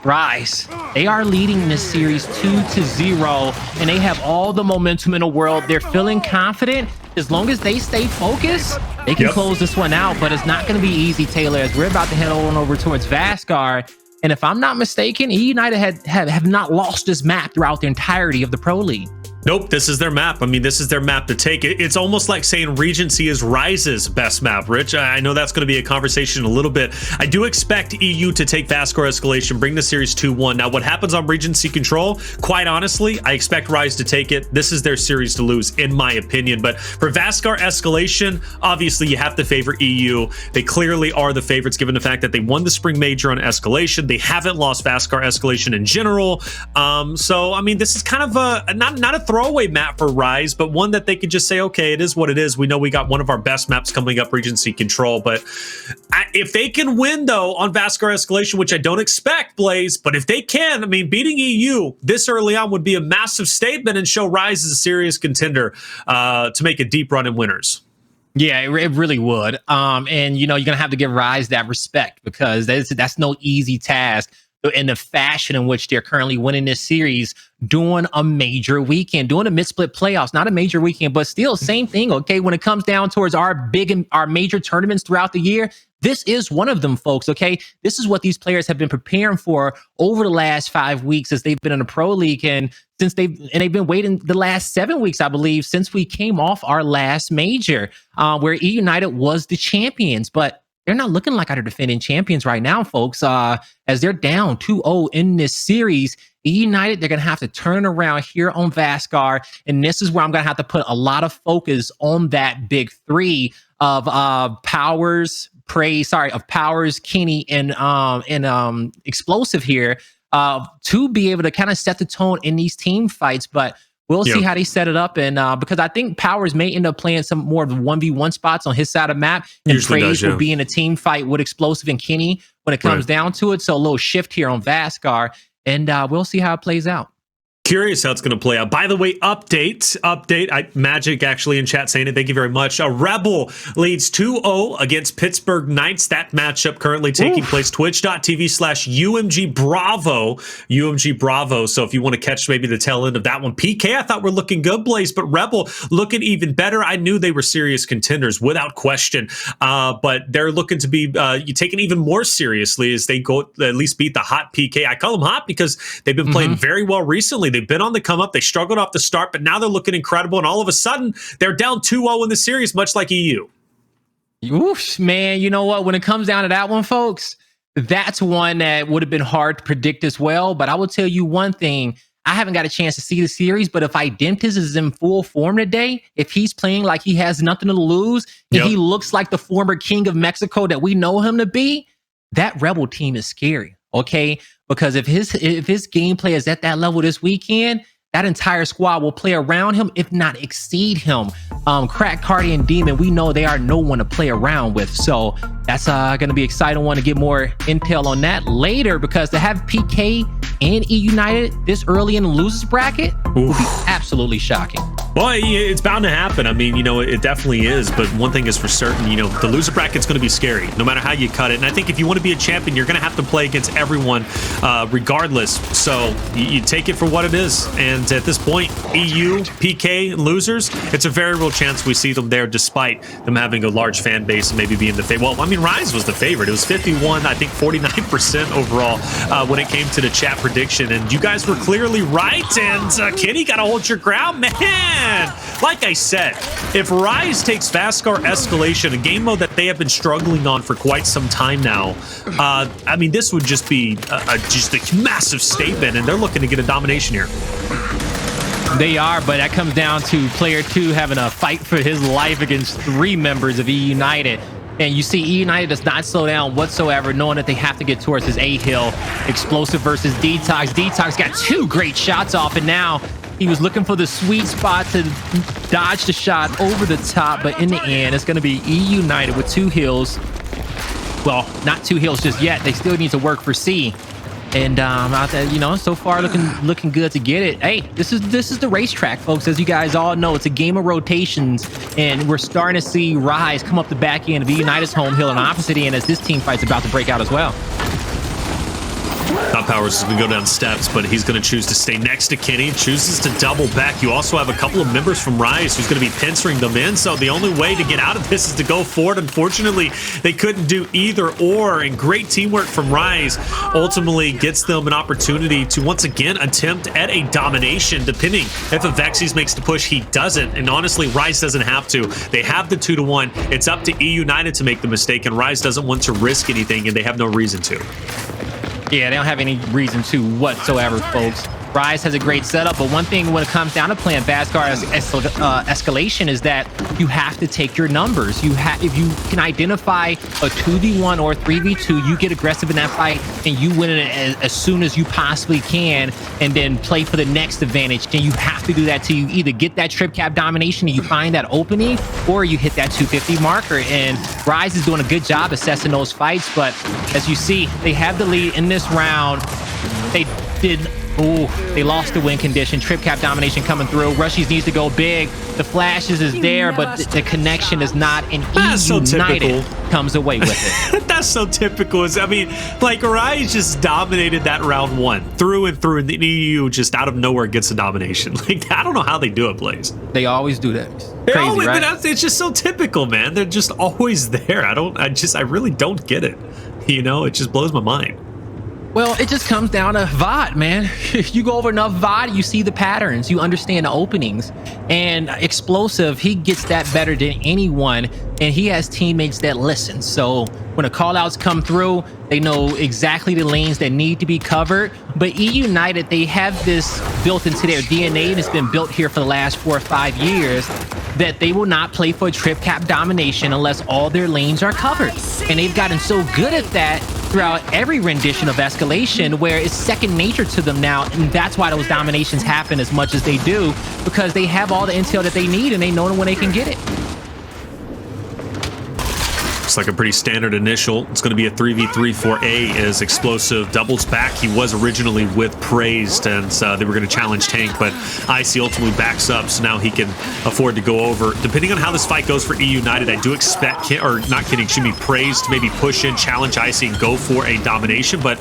Rise, they are leading this series 2-0, and they have all the momentum in the world. They're feeling confident. As long as they stay focused, they can close this one out, but it's not going to be easy, Taylor, as we're about to head on over towards Vasgar. And if I'm not mistaken, eUnited have not lost this map throughout the entirety of the Pro League. Nope, this is their map. I mean, this is their map to take. It's almost like saying Regency is Rise's best map, Rich. I know that's going to be a conversation in a little bit. I do expect EU to take Vasgar Escalation, bring the series 2-1. Now, what happens on Regency Control, quite honestly, I expect Rise to take it. This is their series to lose, in my opinion. But for Vasgar Escalation, obviously, you have to favor EU. They clearly are the favorites, given the fact that they won the Spring Major on Escalation. They haven't lost Vasgar Escalation in general. So, I mean, this is kind of a not a throwaway map for Rise, but one that they could just say, okay, it is what it is. We know we got one of our best maps coming up, Regency Control. But if they can win, though, on Vasgar Escalation, which I don't expect, Blaze, but if they can, I mean, beating EU this early on would be a massive statement and show Rise as a serious contender to make a deep run in winners. Yeah, it really would. And, you know, you're going to have to give Rise that respect because that's no easy task. In the fashion in which they're currently winning this series, doing a major weekend, doing a mid-split playoffs, not a major weekend, but still same thing. Okay, when it comes down towards our major tournaments throughout the year, this is one of them, folks. Okay, this is what these players have been preparing for over the last 5 weeks as they've been in the pro league, and they've been waiting the last 7 weeks, I believe, since we came off our last major, where eUnited was the champions, but they're not looking like our defending champions right now, folks, as they're down 2-0 in this series. eUnited, they're going to have to turn around here on Vasgar, and this is where I'm going to have to put a lot of focus on that big three of Powerz, Kenny, and Xplosive here to be able to kind of set the tone in these team fights, but we'll see how they set it up, and because I think Powerz may end up playing some more of the 1v1 spots on his side of map, and Praized will be in a team fight with Xplosive and Kenny when it comes down to it. So a little shift here on Vasgar, and we'll see how it plays out. Curious how it's going to play out. By the way, update. Magic actually in chat saying it. Thank you very much. Rebel leads 2-0 against Pittsburgh Knights. That matchup currently taking place. Twitch.tv/UMG Bravo. UMG Bravo. So if you want to catch maybe the tail end of that one. PK, I thought we're looking good, Blaze, but Rebel looking even better. I knew they were serious contenders without question. But they're looking to be taken even more seriously as they go at least beat the hot PK. I call them hot because they've been playing very well recently. They've been on the come up. They struggled off the start, but now they're looking incredible. And all of a sudden, they're down 2-0 in the series, much like EU. Oof, man, you know what? When it comes down to that one, folks, that's one that would have been hard to predict as well. But I will tell you one thing. I haven't got a chance to see the series, but if Idemptus is in full form today, if he's playing like he has nothing to lose, and he looks like the former king of Mexico that we know him to be, that Rebel team is scary. Okay, because if his gameplay is at that level this weekend, that entire squad will play around him, if not exceed him. Crack, Cardi, and Demon, we know they are no one to play around with. So that's going to be exciting one to get more intel on that later, because to have PK and eUnited this early in the losers bracket would be absolutely shocking. Well, it's bound to happen. I mean, you know, it definitely is. But one thing is for certain, you know, the loser bracket's going to be scary no matter how you cut it. And I think if you want to be a champion, you're going to have to play against everyone regardless. So you take it for what it is. And at this point, EU, PK, losers, it's a very real chance we see them there despite them having a large fan base and maybe being the favorite. Well, I mean, Rise was the favorite. It was 51, I think 49% overall when it came to the chat prediction. And you guys were clearly right. And Kenny, got to hold your ground, man. Like I said, if Rise takes Vasgar Escalation, a game mode that they have been struggling on for quite some time now, I mean, this would just be just a massive statement, and they're looking to get a domination here. They are, but that comes down to player 2 having a fight for his life against 3 members of eUnited. And you see eUnited does not slow down whatsoever, knowing that they have to get towards his A-hill. Xplosive versus DeToX. DeToX got 2 great shots off, and now he was looking for the sweet spot to dodge the shot over the top, but in the end, it's going to be eUnited with 2 hills. Well, not 2 hills just yet. They still need to work for C. And out there, you know, so far looking good to get it. Hey, this is the racetrack, folks. As you guys all know, it's a game of rotations, and we're starting to see Rise come up the back end of eUnited's home hill and opposite end as this team fight's about to break out as well. Powerz is going to go down steps, but he's going to choose to stay next to Kenny, chooses to double back. You also have a couple of members from Rise who's going to be pincering them in, so the only way to get out of this is to go forward. Unfortunately, they couldn't do either or, and great teamwork from Rise ultimately gets them an opportunity to once again attempt at a domination, depending if Avexys makes the push. He doesn't, and honestly, Rise doesn't have to. They have the 2-1. It's up to eUnited to make the mistake, and Rise doesn't want to risk anything, and they have no reason to. Yeah, they don't have any reason to whatsoever, folks. Rise has a great setup, but one thing when it comes down to playing Vasgar as Escalation is that you have to take your numbers. If you can identify a 2v1 or 3v2, you get aggressive in that fight and you win it as soon as you possibly can, and then play for the next advantage. And you have to do that till you either get that trip cap domination and you find that opening, or you hit that 250 marker. And Rise is doing a good job assessing those fights, but as you see, they have the lead in this round. They lost the win condition. Trip cap domination coming through. Rushiez needs to go big. The flashes is there, but the connection is not. And eUnited comes away with it. That's so typical. I mean, like, Rise just dominated that round one through and through, and the EU just out of nowhere gets a domination. Like, I don't know how they do it, Blaze. They always do that. Crazy, right? It's just so typical, man. They're just always there. I really don't get it. You know, it just blows my mind. Well, it just comes down to VOD, man. If you go over enough VOD, you see the patterns, you understand the openings. And Xplosive, he gets that better than anyone, and he has teammates that listen. So when the call-outs come through, they know exactly the lanes that need to be covered. But eUnited, they have this built into their DNA, and it's been built here for the last 4 or 5 years, that they will not play for a trip cap domination unless all their lanes are covered. And they've gotten so good at that throughout every rendition of Escalation, where it's second nature to them now. And that's why those dominations happen as much as they do, because they have all the intel that they need and they know when they can get it. Looks like a pretty standard initial. It's going to be a 3v3 for A as Xplosive doubles back. He was originally with Praized, and they were going to challenge Tank, but Icy ultimately backs up, so now he can afford to go over. Depending on how this fight goes for eUnited, I do expect, Praized to maybe push in, challenge Icy, and go for a domination. But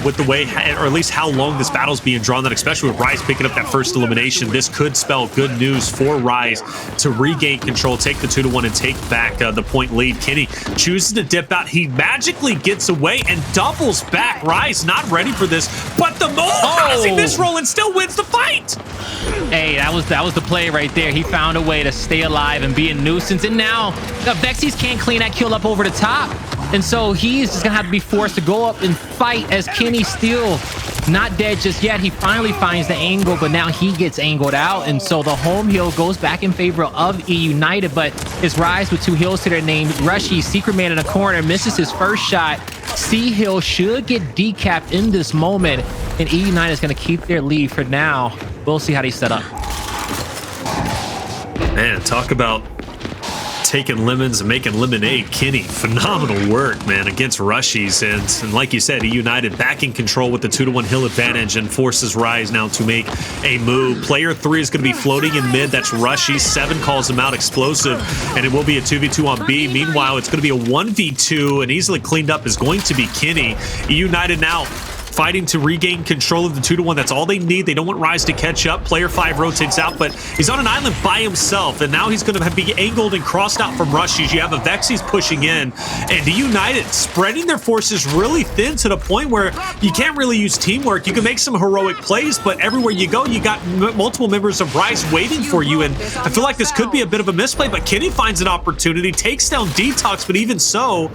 with the way, or at least how long this battle's being drawn, that especially with Rise picking up that first elimination, this could spell good news for Rise to regain control, take the 2-1, and take back the point lead. Kenny chooses to dip out. He magically gets away and doubles back. Rise not ready for this, but the move causing this roll and still wins the fight. Hey, that was the play right there. He found a way to stay alive and be a nuisance. And now Avexys can't clean that kill up over the top. And so he's just gonna have to be forced to go up and fight, as Kenny's still not dead just yet. He finally finds the angle, but now he gets angled out, and so the home heal goes back in favor of eUnited. But it's Rise with 2 heals to their name. Rushiez, Secret Man in the corner, misses his first shot. C-Hill should get decapped in this moment, and eUnited is going to keep their lead for now. We'll see how they set up. Man, talk about taking lemons and making lemonade. Kenny, phenomenal work, man, against Rushiez. And like you said, eUnited back in control with the 2-1 hill advantage and forces Rise now to make a move. Player 3 is going to be floating in mid. That's Rushiez. 7 calls him out, Xplosive, and it will be a 2v2 on B. Meanwhile, it's going to be a 1v2, and easily cleaned up is going to be Kenny. eUnited now fighting to regain control of the 2-1. That's all they need. They don't want Rise to catch up. Player 5 rotates out, but he's on an island by himself, and now he's going to be angled and crossed out from Rushiez. You have Avexys pushing in, and eUnited spreading their forces really thin to the point where you can't really use teamwork. You can make some heroic plays, but everywhere you go, you got multiple members of Rise waiting for you, and I feel like this could be a bit of a misplay, but Kenny finds an opportunity, takes down DeToX, but even so,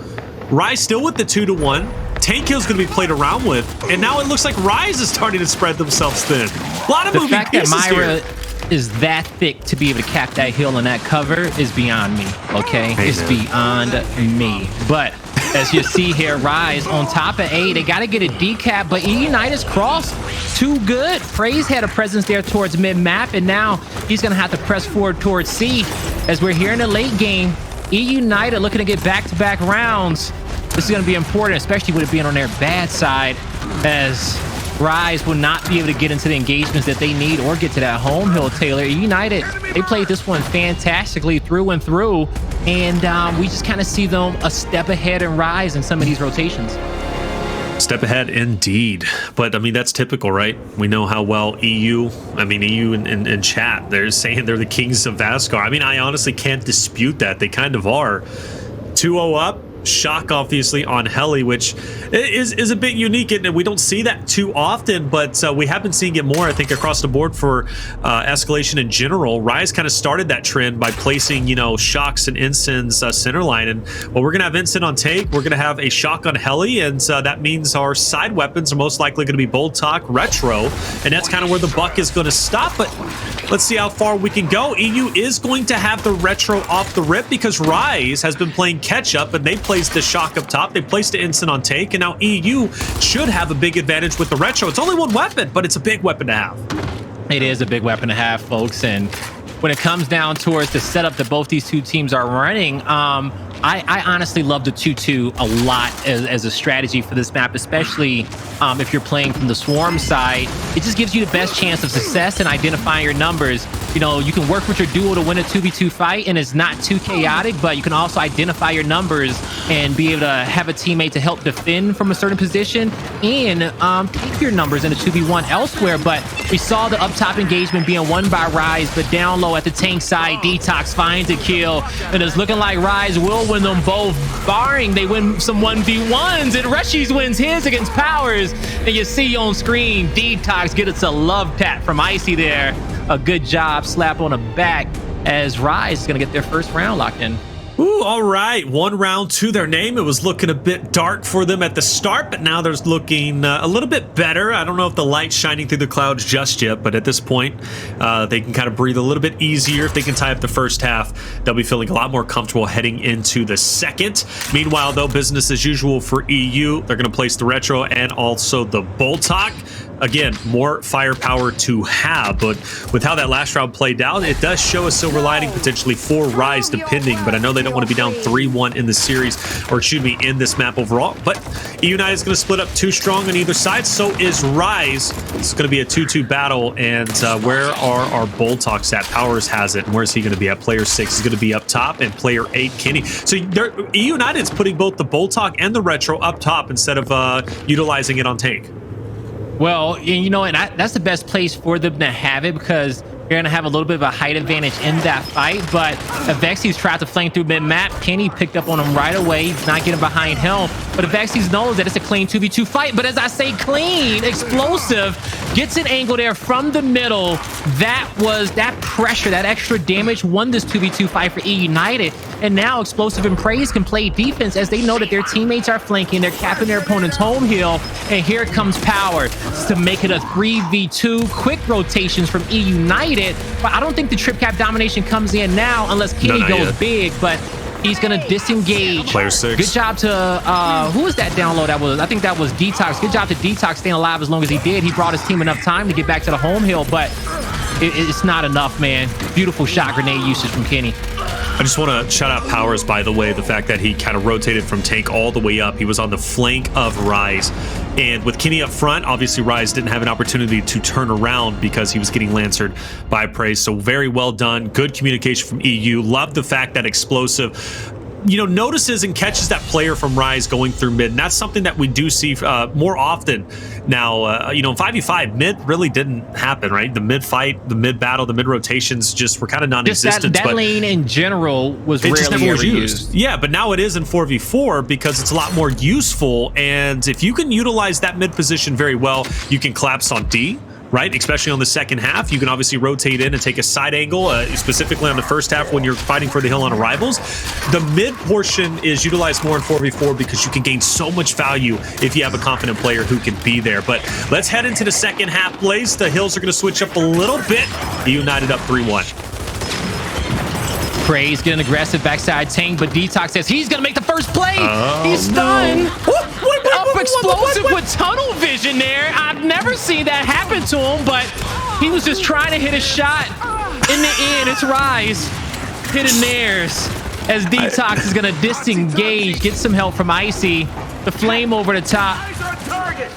Rise still with the 2-1. Tank Hill's going to be played around with, and now it looks like Rise is starting to spread themselves thin. A lot of moving pieces here. The fact that Myra is that thick to be able to cap that hill on that cover is beyond me, okay? It's beyond me. But as you see here, Rise on top of A, they got to get a decap, but eUnited's cross too good. Praized had a presence there towards mid-map, and now he's going to have to press forward towards C. As we're here in the late game, eUnited looking to get back-to-back rounds. This is going to be important, especially with it being on their bad side, as Rise will not be able to get into the engagements that they need or get to that home hill, Taylor. United, they played this one fantastically through and through, and we just kind of see them a step ahead in Rise in some of these rotations. Step ahead indeed, but I mean that's typical, right? We know how well EU in chat, they're saying they're the kings of Vasgar. I mean, I honestly can't dispute that. They kind of are. 2-0 up, shock obviously on Heli, which is a bit unique, and we don't see that too often, but we have been seeing it more, I think, across the board for Escalation in general. Rise kind of started that trend by placing, you know, shocks and ensigns center line, and well, we're gonna have ensign on tank, we're gonna have a shock on Heli, and that means our side weapons are most likely gonna be Boltok, Retro, and that's kind of where the buck is gonna stop. But let's see how far we can go. EU is going to have the Retro off the rip because Rise has been playing catch up, and they placed the shock up top, they placed the ensign on tank, and now EU should have a big advantage with the Retro. It's only one weapon, but it's a big weapon to have. It is a big weapon to have, folks, and when it comes down towards the setup that both these two teams are running, I honestly love the 2-2 a lot as a strategy for this map, especially if you're playing from the Swarm side. It just gives you the best chance of success in identifying your numbers. You know, you can work with your duo to win a 2v2 fight, and it's not too chaotic, but you can also identify your numbers and be able to have a teammate to help defend from a certain position and take your numbers in a 2v1 elsewhere. But we saw the up top engagement being won by Rise, but down low at the tank side, DeToX finds a kill, and it's looking like Rise will win them both, barring they win some 1v1s, and Rushiez wins his against Powerz, and you see on screen DeToX get us a love tap from Icy there. A good job, slap on the back, as Rise is gonna get their first round locked in. Ooh, all right. 1 round to their name. It was looking a bit dark for them at the start, but now there's looking a little bit better. I don't know if the light's shining through the clouds just yet, but at this point, they can kind of breathe a little bit easier. If they can tie up the first half, they'll be feeling a lot more comfortable heading into the second. Meanwhile, though, business as usual for EU. They're going to place the Retro and also the Boltok. Again, more firepower to have, but with how that last round played out, it does show a silver lining potentially for Rise, depending, but I know they don't want to be down 3-1 in the series, or excuse me, in this map overall. But eUnited is going to split up 2 strong on either side, so is Rise. It's going to be a 2-2 battle, and where are our Boltoks at? Powerz has it, and where's he going to be at? Player 6 is going to be up top, and player 8, Kenny. So eUnited's putting both the Boltok and the Retro up top instead of utilizing it on tank. Well, you know, and that's the best place for them to have it, because you're going to have a little bit of a height advantage in that fight. But Avexys tried to flank through mid-map. Kenny picked up on him right away. He's not getting behind him. But Avexys knows that it's a clean 2v2 fight. But as I say clean, Xplosive gets an angle there from the middle. That pressure, that extra damage won this 2v2 fight for eUnited. And now Xplosive and Praized can play defense as they know that their teammates are flanking. They're capping their opponent's home hill. And here comes Powerz to make it a 3v2. Quick rotations from eUnited. But I don't think the trip cap domination comes in now unless Kenny goes big. But he's gonna disengage. Player 6. Good job to who was that download? That was, I think that was DeToX. Good job to DeToX staying alive as long as he did. He brought his team enough time to get back to the home hill, but it's not enough, man. Beautiful shot grenade usage from Kenny. I just want to shout out Powerz, by the way, the fact that he kind of rotated from tank all the way up. He was on the flank of Rise. And with Kenny up front, obviously Rise didn't have an opportunity to turn around because he was getting lancered by Praized. So very well done. Good communication from EU. Love the fact that Xplosive, you know, notices and catches that player from Rise going through mid. And that's something that we do see more often now. You know, in 5v5, mid really didn't happen, right? The mid fight, the mid battle, the mid rotations just were kind of non-existent. That lane in general was rarely ever used. Yeah, but now it is in 4v4 because it's a lot more useful. And if you can utilize that mid position very well, you can collapse on D, right? Especially on the second half. You can obviously rotate in and take a side angle, specifically on the first half when you're fighting for the hill on arrivals. The mid portion is utilized more in 4v4 because you can gain so much value if you have a confident player who can be there. But let's head into the second half, Blaze. The hills are going to switch up a little bit. eUnited up 3-1. Praized getting aggressive backside tank, but DeToX says he's going to make the first play. He's stunned. Up Xplosive with tunnel vision there. I've never seen that happen to him, but he was just trying to hit a shot. In the end, it's Rise hitting theirs as DeToX is going to disengage, get some help from Icy. The flame over the top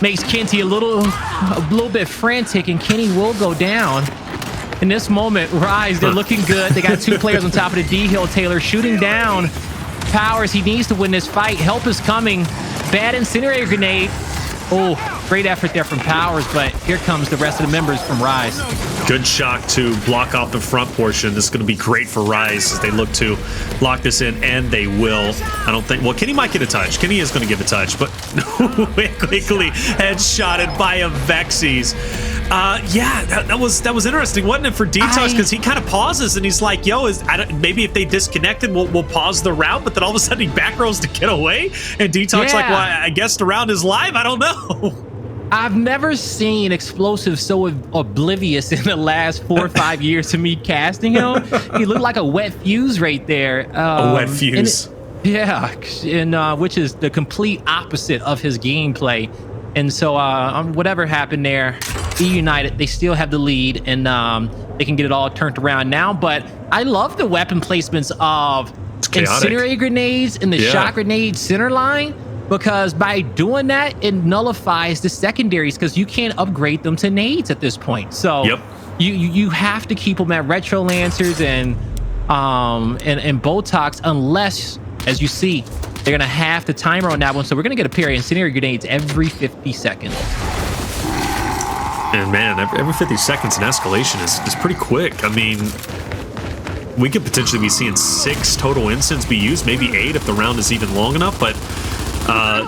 makes Kenty a little bit frantic, and Kenny will go down. In this moment, Rise, they're looking good. They got 2 players on top of the D hill. Taylor shooting down Powerz. He needs to win this fight. Help is coming. Bad incinerator grenade. Oh, great effort there from Powerz, but here comes the rest of the members from Rise. Good shock to block off the front portion. This is going to be great for Rise as they look to lock this in, and they will. I don't think... Well, Kenny might get a touch. Kenny is going to give a touch, but quickly headshotted by Avexys. Yeah, that was interesting, wasn't it, for DeToX? Because he kind of pauses, and he's like, yo, maybe if they disconnected, we'll pause the round, but then all of a sudden he back rolls to get away, and DeToX like, well, I guess the round is live. I don't know. I've never seen Xplosive so oblivious in the last 4 or 5 years to me casting him. He looked like a wet fuse right there. A wet fuse. And which is the complete opposite of his gameplay. And so whatever happened there, eUnited, they still have the lead, and they can get it all turned around now. But I love the weapon placements of incendiary grenades and the shot grenade center line, because by doing that, it nullifies the secondaries, because you can't upgrade them to nades at this point. So you have to keep them at retro lancers and DeToX, unless, as you see, they're gonna have the timer on that one. So we're gonna get a pair of incendiary grenades every 50 seconds. And man, every 50 seconds in Escalation is pretty quick. I mean, we could potentially be seeing 6 total instants be used, maybe 8 if the round is even long enough, but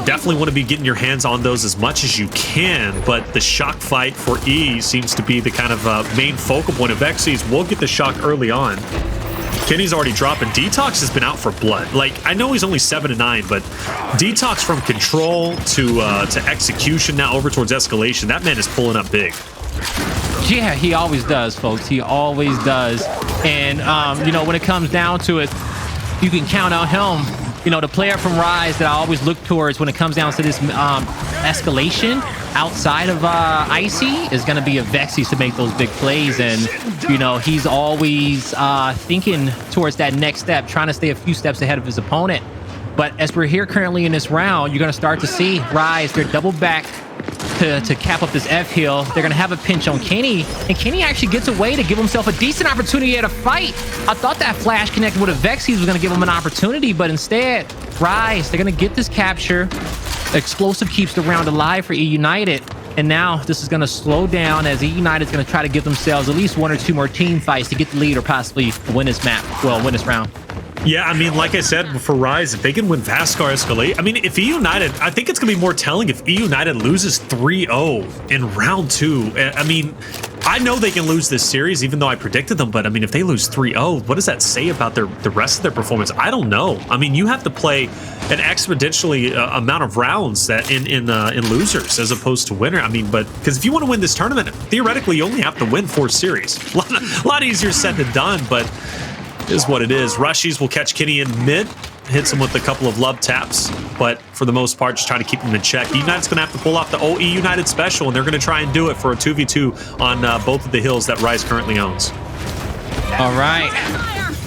definitely want to be getting your hands on those as much as you can. But the shock fight for E seems to be the kind of main focal point of Avexys. We'll get the shock early on. Kenny's already dropping. DeToX has been out for blood. Like, I know he's only 7-9, but DeToX from control to execution, now over towards Escalation, that man is pulling up big. Yeah, he always does, folks. He always does. And you know, when it comes down to it, you can count on him. You know, the player from Rise that I always look towards when it comes down to this Escalation outside of Icy is going to be Avexys to make those big plays. And, you know, he's always thinking towards that next step, trying to stay a few steps ahead of his opponent. But as we're here currently in this round, you're going to start to see Rise, they're double back to cap up this F hill. They're going to have a pinch on Kenny, and Kenny actually gets away to give himself a decent opportunity at a fight. I thought that flash connected with Avexys was going to give him an opportunity, but instead, Rise, they're going to get this capture. Explosive keeps the round alive for eUnited, and now this is going to slow down as eUnited is going to try to give themselves at least 1 or 2 more team fights to get the lead or possibly win this map, well, win this round. Yeah, I mean, like I said, for Rise, if they can win Vasgar Escalate, I mean, if eUnited, I think it's going to be more telling if eUnited loses 3-0 in round 2. I mean, I know they can lose this series, even though I predicted them, but I mean, if they lose 3-0, what does that say about the rest of their performance? I don't know. I mean, you have to play an exponentially amount of rounds that in losers as opposed to winner. I mean, but because if you want to win this tournament, theoretically, you only have to win 4 series. A lot easier said than done, but is what it is. Rushiez will catch Kenny in mid, hits him with a couple of love taps, but for the most part, just trying to keep him in check. eUnited's going to have to pull off the eUnited special, and they're going to try and do it for a 2v2 on both of the hills that Rise currently owns. All right.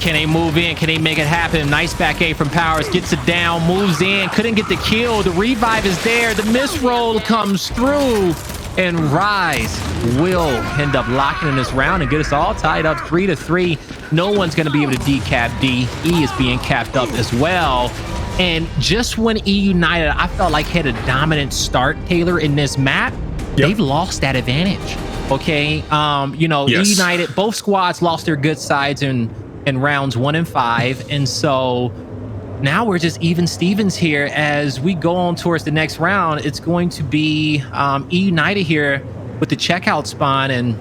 Can they move in? Can they make it happen? Nice back A from Powerz. Gets it down, moves in, couldn't get the kill. The revive is there. The misroll comes through, and Rise will end up locking in this round and get us all tied up 3-3. No one's going to be able to decap D. E is being capped up as well. And just when eUnited, I felt like, had a dominant start, Taylor, in this map, they've lost that advantage. Okay, you know, eUnited, both squads lost their good sides in rounds 1 and 5, and so now we're just even Stevens here as we go on towards the next round. It's going to be eUnited here with the checkout spawn, and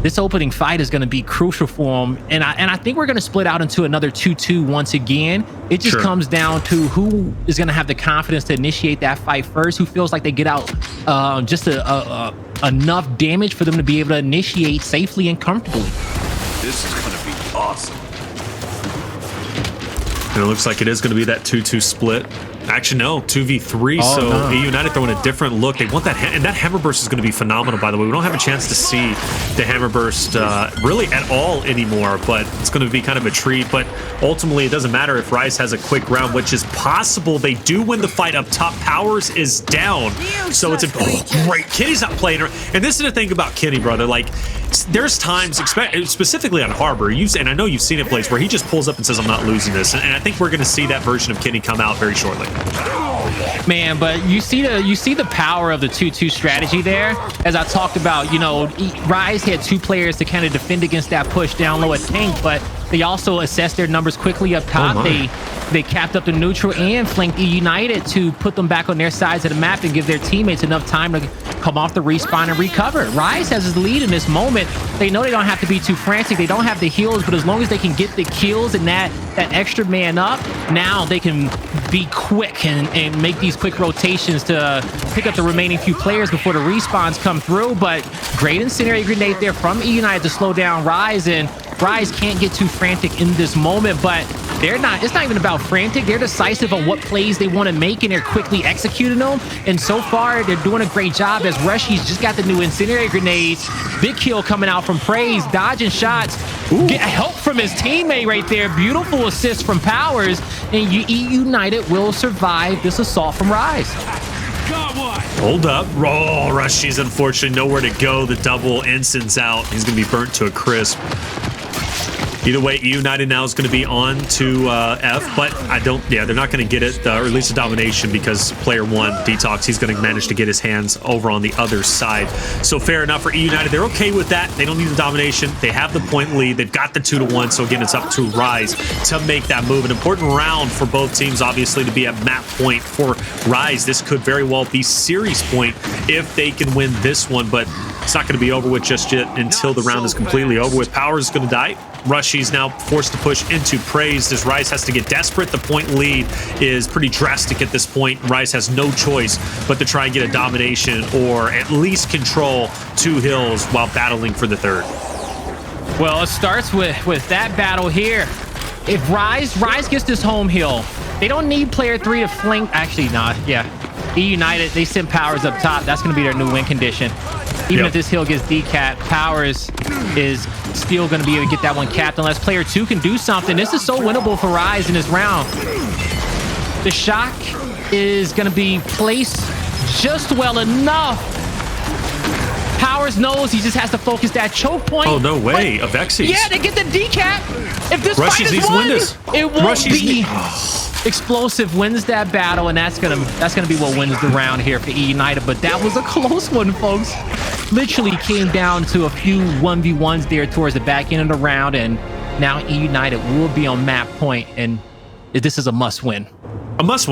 this opening fight is going to be crucial for them. And I think we're going to split out into another 2-2 once again. It just comes down to who is going to have the confidence to initiate that fight first, who feels like they get out just enough damage for them to be able to initiate safely and comfortably. This is going to be awesome. And it looks like it is going to be that 2-2 split. Actually, no, 2v3. Oh, so no. eUnited throwing a different look. They want that, and that hammer burst is going to be phenomenal. By the way, we don't have a chance to see the hammer burst really at all anymore, but it's going to be kind of a treat. But ultimately, it doesn't matter if Rise has a quick round, which is possible. They do win the fight up top. Powerz is down, so it's a great. Kenny's not playing her, and this is the thing about Kenny, brother. Like, there's times, specifically on Harbor, and I know you've seen it, plays where he just pulls up and says, "I'm not losing this," and I think we're going to see that version of Kenny come out very shortly. Man, but you see the power of the 2-2 strategy there. As I talked about, you know, Rise had 2 players to kind of defend against that push down low at tank, but they also assessed their numbers quickly up top. They capped up the neutral and flanked eUnited to put them back on their sides of the map and give their teammates enough time to come off the respawn and recover. Rise has his lead in this moment. They know they don't have to be too frantic. They don't have the heals, but as long as they can get the kills and that extra man up, now they can be quick and make these quick rotations to pick up the remaining few players before the respawns come through. But great incendiary grenade there from eUnited to slow down Rise, and Rise can't get too frantic in this moment, but it's not even about frantic. They're decisive on what plays they want to make, and they're quickly executing them. And so far, they're doing a great job as Rushiez just got the new incendiary grenades. Big kill coming out from Praized, dodging shots. Get help from his teammate right there. Beautiful assist from Powerz, and eUnited will survive this assault from Rise. Hold up. Oh, Rushiez unfortunately nowhere to go. The double instance out. He's going to be burnt to a crisp. Either way, eUnited now is going to be on to F, but they're not going to get it, or at least a domination, because player 1, DeToX, he's going to manage to get his hands over on the other side. So fair enough for eUnited. They're okay with that. They don't need the domination. They have the point lead. They've got the 2-1. So again, it's up to Rise to make that move. An important round for both teams, obviously, to be at map point for Rise. This could very well be series point if they can win this one, but it's not going to be over with just yet until the round is completely over with. Powerz is going to die. Rushiez now forced to push into Praized as Rise has to get desperate. The point lead is pretty drastic at this point. Rise has no choice but to try and get a domination or at least control 2 hills while battling for the 3rd. Well, it starts with that battle here. If Rise gets this home hill, they don't need player 3 to flank. Actually, nah, yeah. eUnited, they send Powerz up top. That's going to be their new win condition. Even if this hill gets decapped, Powerz is still going to be able to get that one capped unless player 2 can do something. This is so winnable for Rise in this round. The shock is going to be placed just well enough. Powerz knows he just has to focus that choke point. Oh, no way. Avexys. Yeah, they get the decap. If this Rushiez fight is won, it won't Rushiez be... Explosive wins that battle, and that's gonna be what wins the round here for eUnited. But that was a close one, folks. Literally came down to a few 1v1s there towards the back end of the round, and now eUnited will be on map point, and this is a must win. A must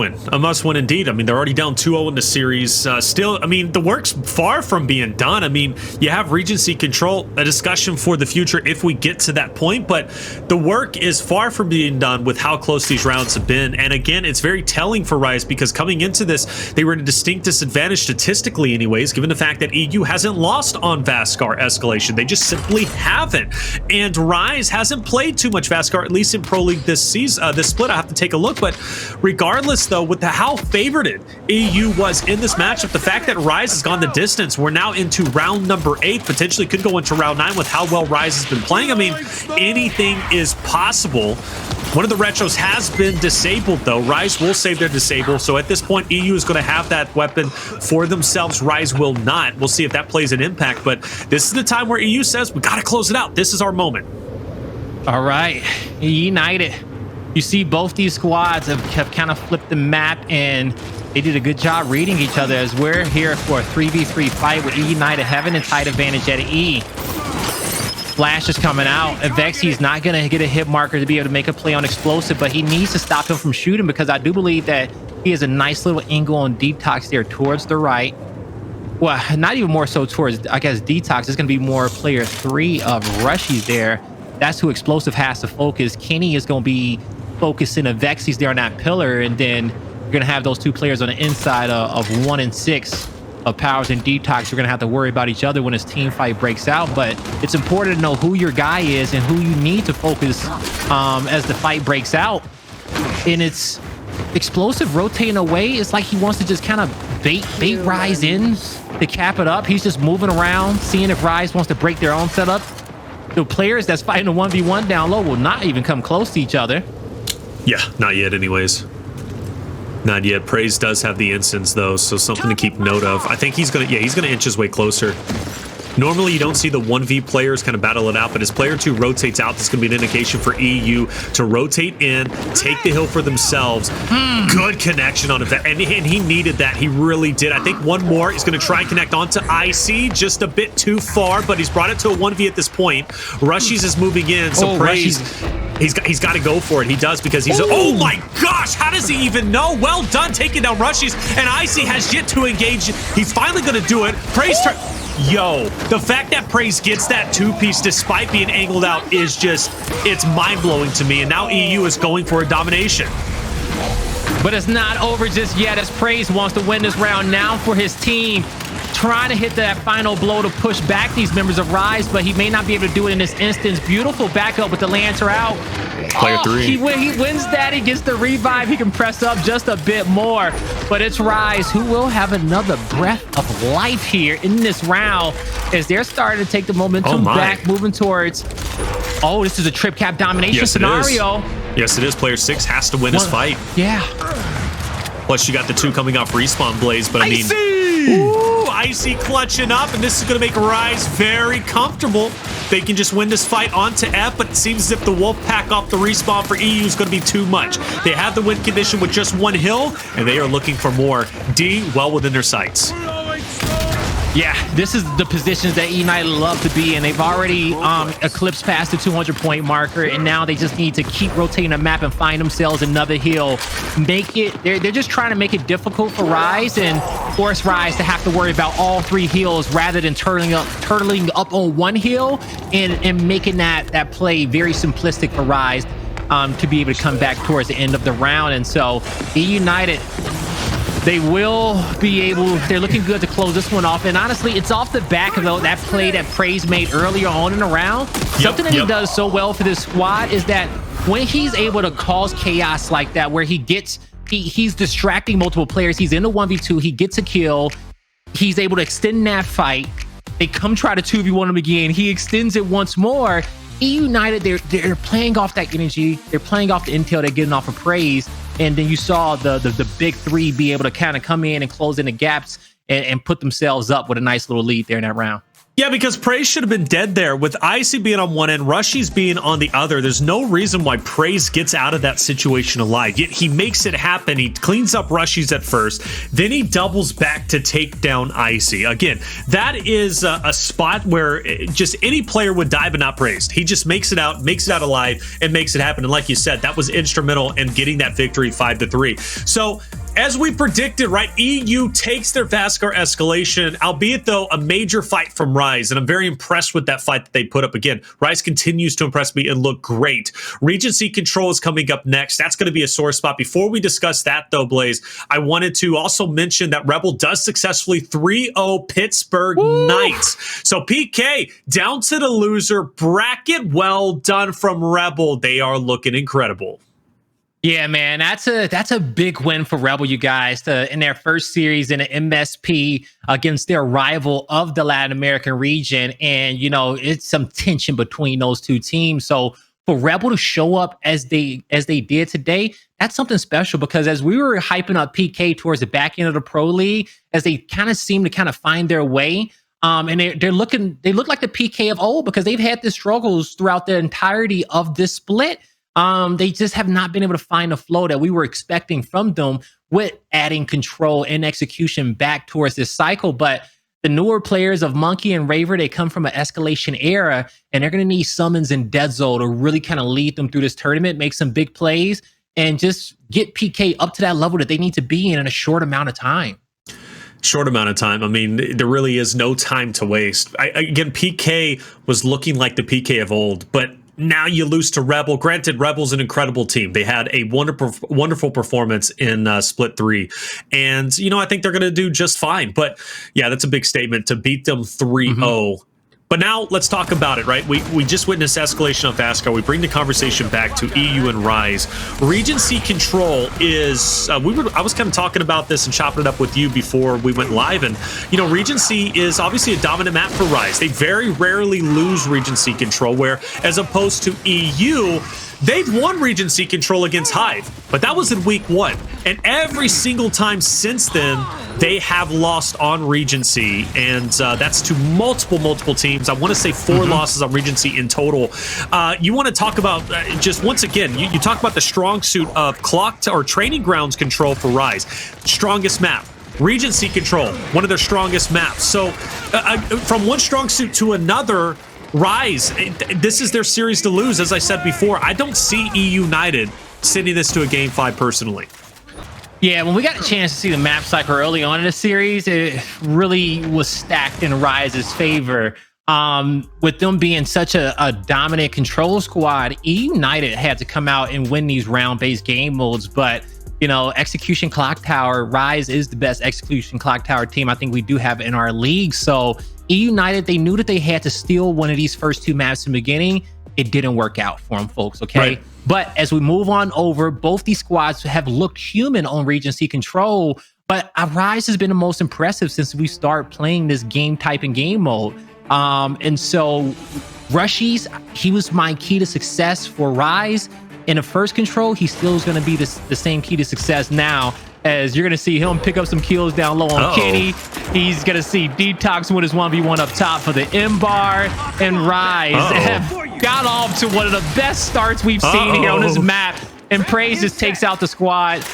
win indeed. I mean, they're already down 2-0 in the series. Still, I mean, the work's far from being done. I mean, you have Regency control, a discussion for the future if we get to that point, but the work is far from being done with how close these rounds have been. And again, it's very telling for Rise because coming into this, they were in a distinct disadvantage statistically anyways, given the fact that EU hasn't lost on Vasgar Escalation. They just simply haven't. And Rise hasn't played too much Vasgar, at least in Pro League this season, this split. I have to take a look, but regardless though, with how favored EU was in this matchup, the fact that Rise has gone the distance, we're now into round number 8, potentially could go into round 9 with how well Rise has been playing. I mean, anything is possible. One of the retros has been disabled though. Rise will save their disable, so at this point EU is going to have that weapon for themselves. Rise will not. We'll see if that plays an impact, but this is the time where EU says we got to close it out. This is our moment. All right, United. You see both these squads have kind of flipped the map, and they did a good job reading each other as we're here for a 3v3 fight with eUnited having a tight advantage at E. Flash is coming out. Avexys is not going to get a hit marker to be able to make a play on Explosive, but he needs to stop him from shooting because I do believe that he has a nice little angle on DeToX there towards the right. Well, not even more so towards, I guess, DeToX. It's going to be more player 3 of Rushiez there. That's who Explosive has to focus. Kenny is going to be focusing Avexys there on that pillar, and then you're going to have those 2 players on the inside of 1 and 6 of Powerz and DeToX. You're going to have to worry about each other when this team fight breaks out, but it's important to know who your guy is and who you need to focus as the fight breaks out. And it's Explosive rotating away. It's like he wants to just kind of bait Rise in to cap it up. He's just moving around, seeing if Rise wants to break their own setup. The players that's fighting a 1v1 down low will not even come close to each other. Yeah, not yet anyways. Not yet. Praized does have the instance though, so something to keep note of. I think he's gonna inch his way closer. Normally, you don't see the 1v players kind of battle it out, but as player 2 rotates out, this is going to be an indication for EU to rotate in, take the hill for themselves. Good connection on it, and he needed that. He really did. I think one more is going to try and connect onto IC, just a bit too far, but he's brought it to a 1v at this point. Rushiez is moving in, so Praized, he's got to go for it. He does, because he's oh my gosh, how does he even know? Well done taking down Rushiez, and IC has yet to engage. He's finally going to do it. Praized Yo, the fact that Praized gets that 2-piece despite being angled out is just, it's mind-blowing to me. And now EU is going for a domination. But it's not over just yet, as Praized wants to win this round now for his team. Trying to hit that final blow to push back these members of Rise, but he may not be able to do it in this instance. Beautiful backup with the Lancer out. Player 3. He wins that. He gets the revive. He can press up just a bit more. But it's Rise who will have another breath of life here in this round, as they're starting to take the momentum back, moving towards... Oh, this is a trip cap domination scenario. Yes, it is. Player 6 has to win this fight. Yeah. Plus, you got the 2 coming off respawn Blaze, but I mean... Icy clutching up, and this is going to make Rise very comfortable. They can just win this fight onto F, but it seems as if the Wolfpack off the respawn for EU is going to be too much. They have the win condition with just 1 hill, and they are looking for more. D, well within their sights. Yeah, this is the positions that eUnited love to be in. They've already eclipsed past the 200-point marker, and now they just need to keep rotating the map and find themselves another hill. Make it, they're just trying to make it difficult for Rise and force Rise to have to worry about all 3 hills rather than turtling up on 1 hill and making that play very simplistic for Rise to be able to come back towards the end of the round. And so eUnited, they will be able, they're looking good to close this one off. And honestly, it's off the back of that play that Praized made earlier on in the round. Something that he does so well for this squad is that when he's able to cause chaos like that, where he's distracting multiple players, he's in the 1v2, he gets a kill, he's able to extend that fight. They come try to 2v1 him again, he extends it once more. eUnited, they're playing off that energy, they're playing off the intel they're getting off of Praized. And then you saw the big 3 be able to kind of come in and close in the gaps and put themselves up with a nice little lead there in that round. Yeah, because Praized should have been dead there. With Icy being on one end, Rushiez being on the other, there's no reason why Praized gets out of that situation alive. Yet he makes it happen. He cleans up Rushiez at first, then he doubles back to take down Icy. Again, that is a spot where just any player would die, but not Praized. He just makes it out alive, and makes it happen. And like you said, that was instrumental in getting that victory 5-3. So, as we predicted, right, EU takes their Vasgar escalation, albeit though a major fight from Rise, and I'm very impressed with that fight that they put up. Again, Rise continues to impress me and look great. Regency control is coming up next. That's going to be a sore spot. Before we discuss that though, Blaze, I wanted to also mention that Rebel does successfully 3-0 Pittsburgh Knights. So PK down to the loser bracket. Well done from Rebel. They are looking incredible. Yeah, man, that's a big win for Rebel, you guys, in their first series in an MSP against their rival of the Latin American region. And, you know, it's some tension between those 2 teams. So for Rebel to show up as they did today, that's something special, because as we were hyping up PK towards the back end of the Pro League, as they kind of seem to kind of find their way, and they look like the PK of old, because they've had the struggles throughout the entirety of this split. They just have not been able to find the flow that we were expecting from them with adding control and execution back towards this cycle. But the newer players of Monkey and Raver, they come from an Escalation era, and they're going to need Summons and Deadzo to really kind of lead them through this tournament, make some big plays, and just get PK up to that level that they need to be in a short amount of time. Short amount of time. I mean, there really is no time to waste. Again, PK was looking like the PK of old, but now you lose to Rebel. Granted, Rebel's an incredible team. They had a wonderful performance in Split 3. And, you know, I think they're going to do just fine. But, yeah, that's a big statement to beat them 3-0. But now let's talk about it, right? We just witnessed escalation of Vasgar. We bring the conversation back to EU and Rise. Regency control is, I was kind of talking about this and chopping it up with you before we went live. And, you know, Regency is obviously a dominant map for Rise. They very rarely lose Regency control, where as opposed to EU, They've won Regency control against Hive, but that was in week 1. And every single time since then, they have lost on Regency, and that's to multiple teams. I want to say 4 losses on Regency in total. You want to talk about, just once again, you talk about the strong suit of Clocktower or Training Grounds control for Rise. Strongest map. Regency control, one of their strongest maps. So from one strong suit to another, Rise, this is their series to lose. As I said before, I don't see eUnited sending this to a game 5 personally. Yeah, when we got a chance to see the map cycle early on in the series, it really was stacked in Rise's favor. With them being such a dominant control squad, eUnited had to come out and win these round-based game modes, but you know, Execution Clocktower, Rise is the best Execution Clocktower team I think we do have in our league. So eUnited, they knew that they had to steal one of these first 2 maps in the beginning. It didn't work out for them, folks, okay? Right. But as we move on over, both these squads have looked human on Regency control, but Rise has been the most impressive since we start playing this game type and game mode. And so Rushiez, he was my key to success for Rise. In the first control, he still is going to be the same key to success now, as you're going to see him pick up some kills down low on Kenny. He's going to see DeToX with his 1v1 up top for the M-bar, and Rise have got off to one of the best starts we've seen here on this map, and Praized just takes out the squad.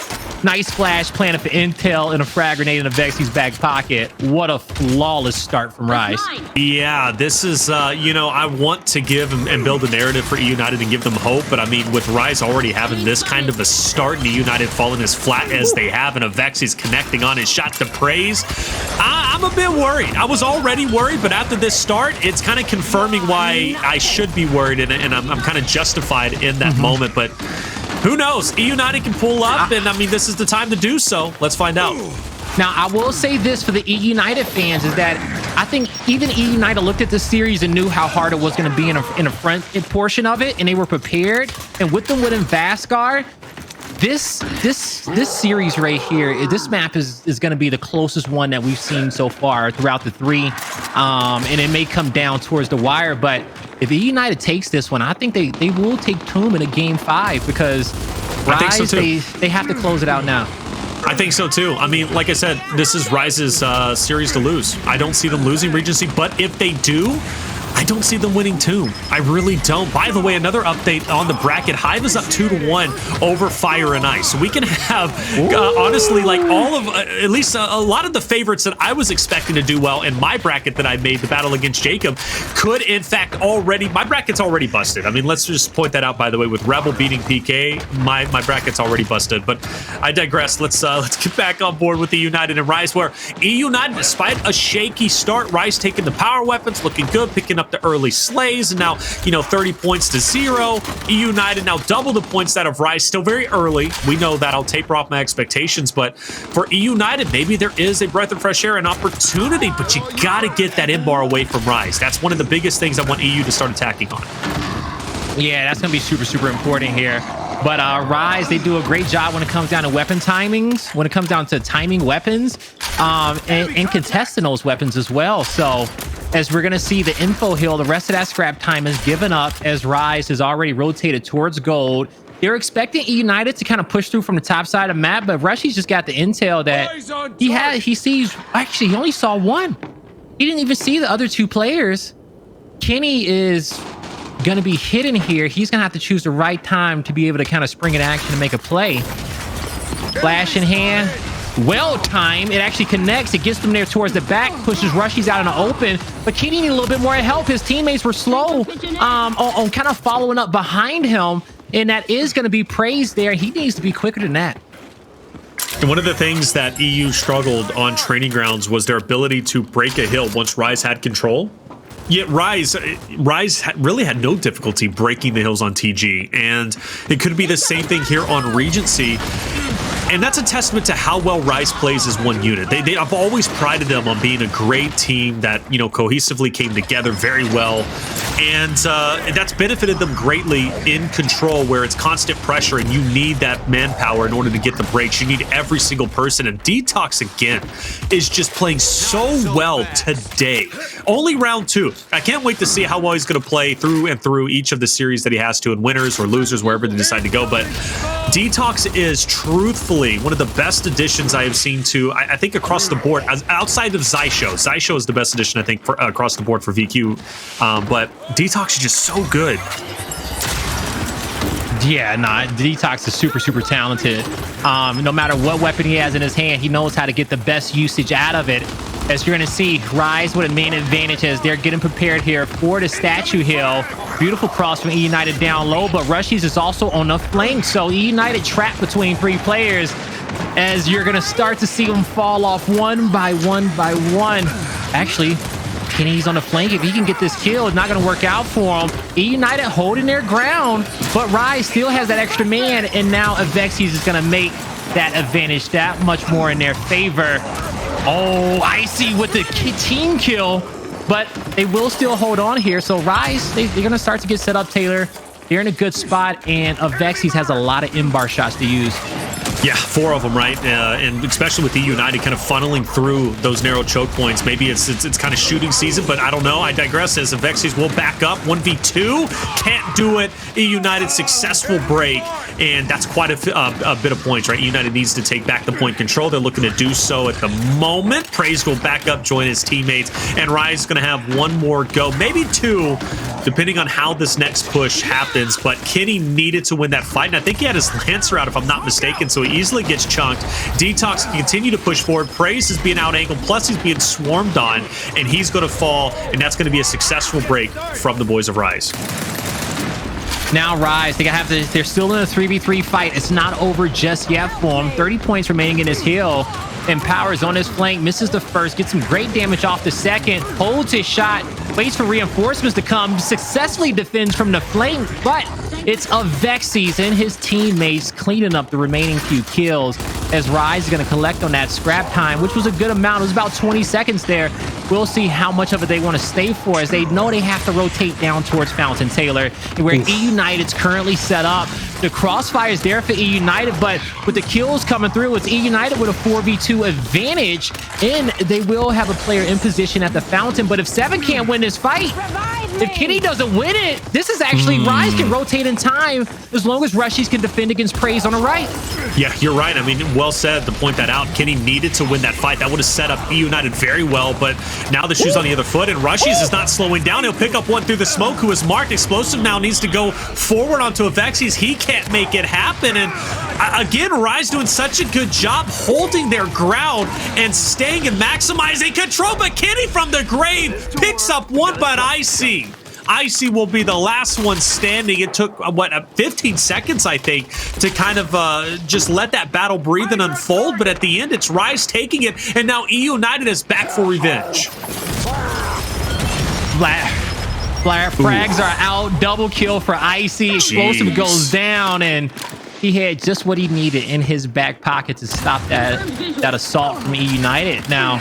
Nice flash planted for intel and a frag grenade in Avexys' back pocket. What a flawless start from Rise. Yeah, this is, you know, I want to give and build a narrative for eUnited and give them hope, but I mean, with Rise already having this kind of a start and eUnited falling as flat as they have, and Avexys connecting on his shot to Praized, I'm a bit worried. I was already worried, but after this start, it's kind of confirming why I should be worried, and I'm kind of justified in that moment, but who knows? eUnited can pull up, and I mean, this is the time to do so. Let's find out. Now, I will say this for the eUnited fans is that I think even eUnited looked at this series and knew how hard it was going to be in a front portion of it, and they were prepared. And with them winning Vasgar, this series right here, this map is going to be the closest one that we've seen so far throughout the 3. And it may come down towards the wire, but if eUnited takes this one, I think they will take Tomb in a game 5, because Rise, they have to close it out now. I think so too. I mean, like I said, this is Rise's series to lose. I don't see them losing Regency, but if they do, I don't see them winning Tomb. I really don't. By the way, another update on the bracket. Hive is up 2-1 over Fire and Ice. So we can have, honestly, like all of, at least a lot of the favorites that I was expecting to do well in my bracket that I made, the battle against Jacob, could in fact already, my bracket's already busted. I mean, let's just point that out, by the way, with Rebel beating PK, my bracket's already busted. But I digress. Let's get back on board with eUnited and Rise, where eUnited, despite a shaky start, Rise taking the power weapons, looking good, picking up the early slays, and now, you know, 30 points to 0. eUnited now double the points that of Rise. Still very early. We know that. I'll taper off my expectations, but for eUnited, maybe there is a breath of fresh air, an opportunity, but you got to get that M-bar away from Rise. That's one of the biggest things I want EU to start attacking on. Yeah, that's going to be super important here. But Rise, they do a great job when it comes down to weapon timings, when it comes down to timing weapons, and contesting those weapons as well. So as we're going to see the info hill, the rest of that scrap time is given up as Rise has already rotated towards gold. They're expecting eUnited to kind of push through from the top side of the map, but Rushiez just got the intel that he sees. Actually, he only saw one. He didn't even see the other 2 players. Kenny is going to be hidden here. He's going to have to choose the right time to be able to kind of spring in action and make a play. Flash in hand. Well timed. It actually connects. It gets them there towards the back, pushes Rushiez out in the open, but Kenny needed a little bit more help. His teammates were slow on kind of following up behind him, and that is going to be Praized there. He needs to be quicker than that. And one of the things that EU struggled on Training Grounds was their ability to break a hill once Rise had control. Yet Rise really had no difficulty breaking the hills on TG, and it could be the same thing here on Regency. And that's a testament to how well Rise plays as one unit. I've always prided them on being a great team that, you know, cohesively came together very well. And that's benefited them greatly in control, where it's constant pressure and you need that manpower in order to get the breaks. You need every single person. And DeToX, again, is just playing so well today. Only round 2. I can't wait to see how well he's going to play through and through each of the series that he has to, in winners or losers, wherever they decide to go. But DeToX is truthfully one of the best additions I have seen to, I think, across the board, outside of Zysho. Zysho is the best addition, I think, for, across the board for VQ. But DeToX is just so good. Yeah, nah, DeToX is super, super talented. No matter what weapon he has in his hand, he knows how to get the best usage out of it. As you're going to see, Rise with a main advantage as they're getting prepared here for the Statue Hill. Beautiful cross from eUnited down low, but Rushiez is also on the flank. So eUnited trapped between 3 players, as you're going to start to see them fall off one by one by one. Actually, Kenny's on the flank. If he can get this kill, it's not going to work out for him. eUnited holding their ground, but Rise still has that extra man, and now Avexys is going to make that advantage that much more in their favor. Oh, Icy with the team kill, but they will still hold on here. So Rise, they're going to start to get set up, Taylor. They're in a good spot, and Avexys has a lot of in-bar shots to use. Yeah, 4 of them, right? And especially with eUnited kind of funneling through those narrow choke points. Maybe it's kind of shooting season, but I don't know. I digress, as Avexys will back up. 1v2, can't do it. eUnited successful break, and that's quite a bit of points, right? eUnited needs to take back the point control. They're looking to do so at the moment. Praized will back up, join his teammates, and Rise is going to have one more go, maybe 2, depending on how this next push happens. But Kenny needed to win that fight, and I think he had his Lancer out, if I'm not mistaken, so he easily gets chunked. DeToX can continue to push forward. Praized is being out-angled, plus he's being swarmed on, and he's going to fall, and that's going to be a successful break from the boys of Rise. Now Rise, they're still in a 3v3 fight. It's not over just yet for him. 30 points remaining in his hill. And Powerz on his flank, misses the first, gets some great damage off the second, holds his shot, waits for reinforcements to come, successfully defends from the flank, but it's Avexys and his teammates cleaning up the remaining few kills, as Rise is going to collect on that scrap time, which was a good amount. It was about 20 seconds there. We'll see how much of it they want to stay for, as they know they have to rotate down towards Fountain, Taylor, where eUnited's currently set up. The crossfire is there for eUnited, but with the kills coming through, it's eUnited with a 4v2 advantage, and they will have a player in position at the Fountain. But if 7 can't win this fight, if Kenny doesn't win it, this is actually Rise can rotate in time as long as Rushiez can defend against Praized on the right. Yeah, you're right. I mean, well said to point that out. Kenny needed to win that fight. That would have set up eUnited very well, but now the shoe's on the other foot, and Rushiez is not slowing down. He'll pick up one through the smoke, who is marked. Explosive now needs to go forward onto Avexys. He can't make it happen, and again, Rise doing such a good job holding their ground and staying and maximizing control, but Kenny from the grave picks up one, but Icy will be the last one standing. It took, what, 15 seconds, I think, to kind of just let that battle breathe and unfold, but at the end, it's Rise taking it, and now eUnited is back for revenge. Frags are out, double kill for Icy. Explosive goes down, and he had just what he needed in his back pocket to stop that assault from eUnited. Now,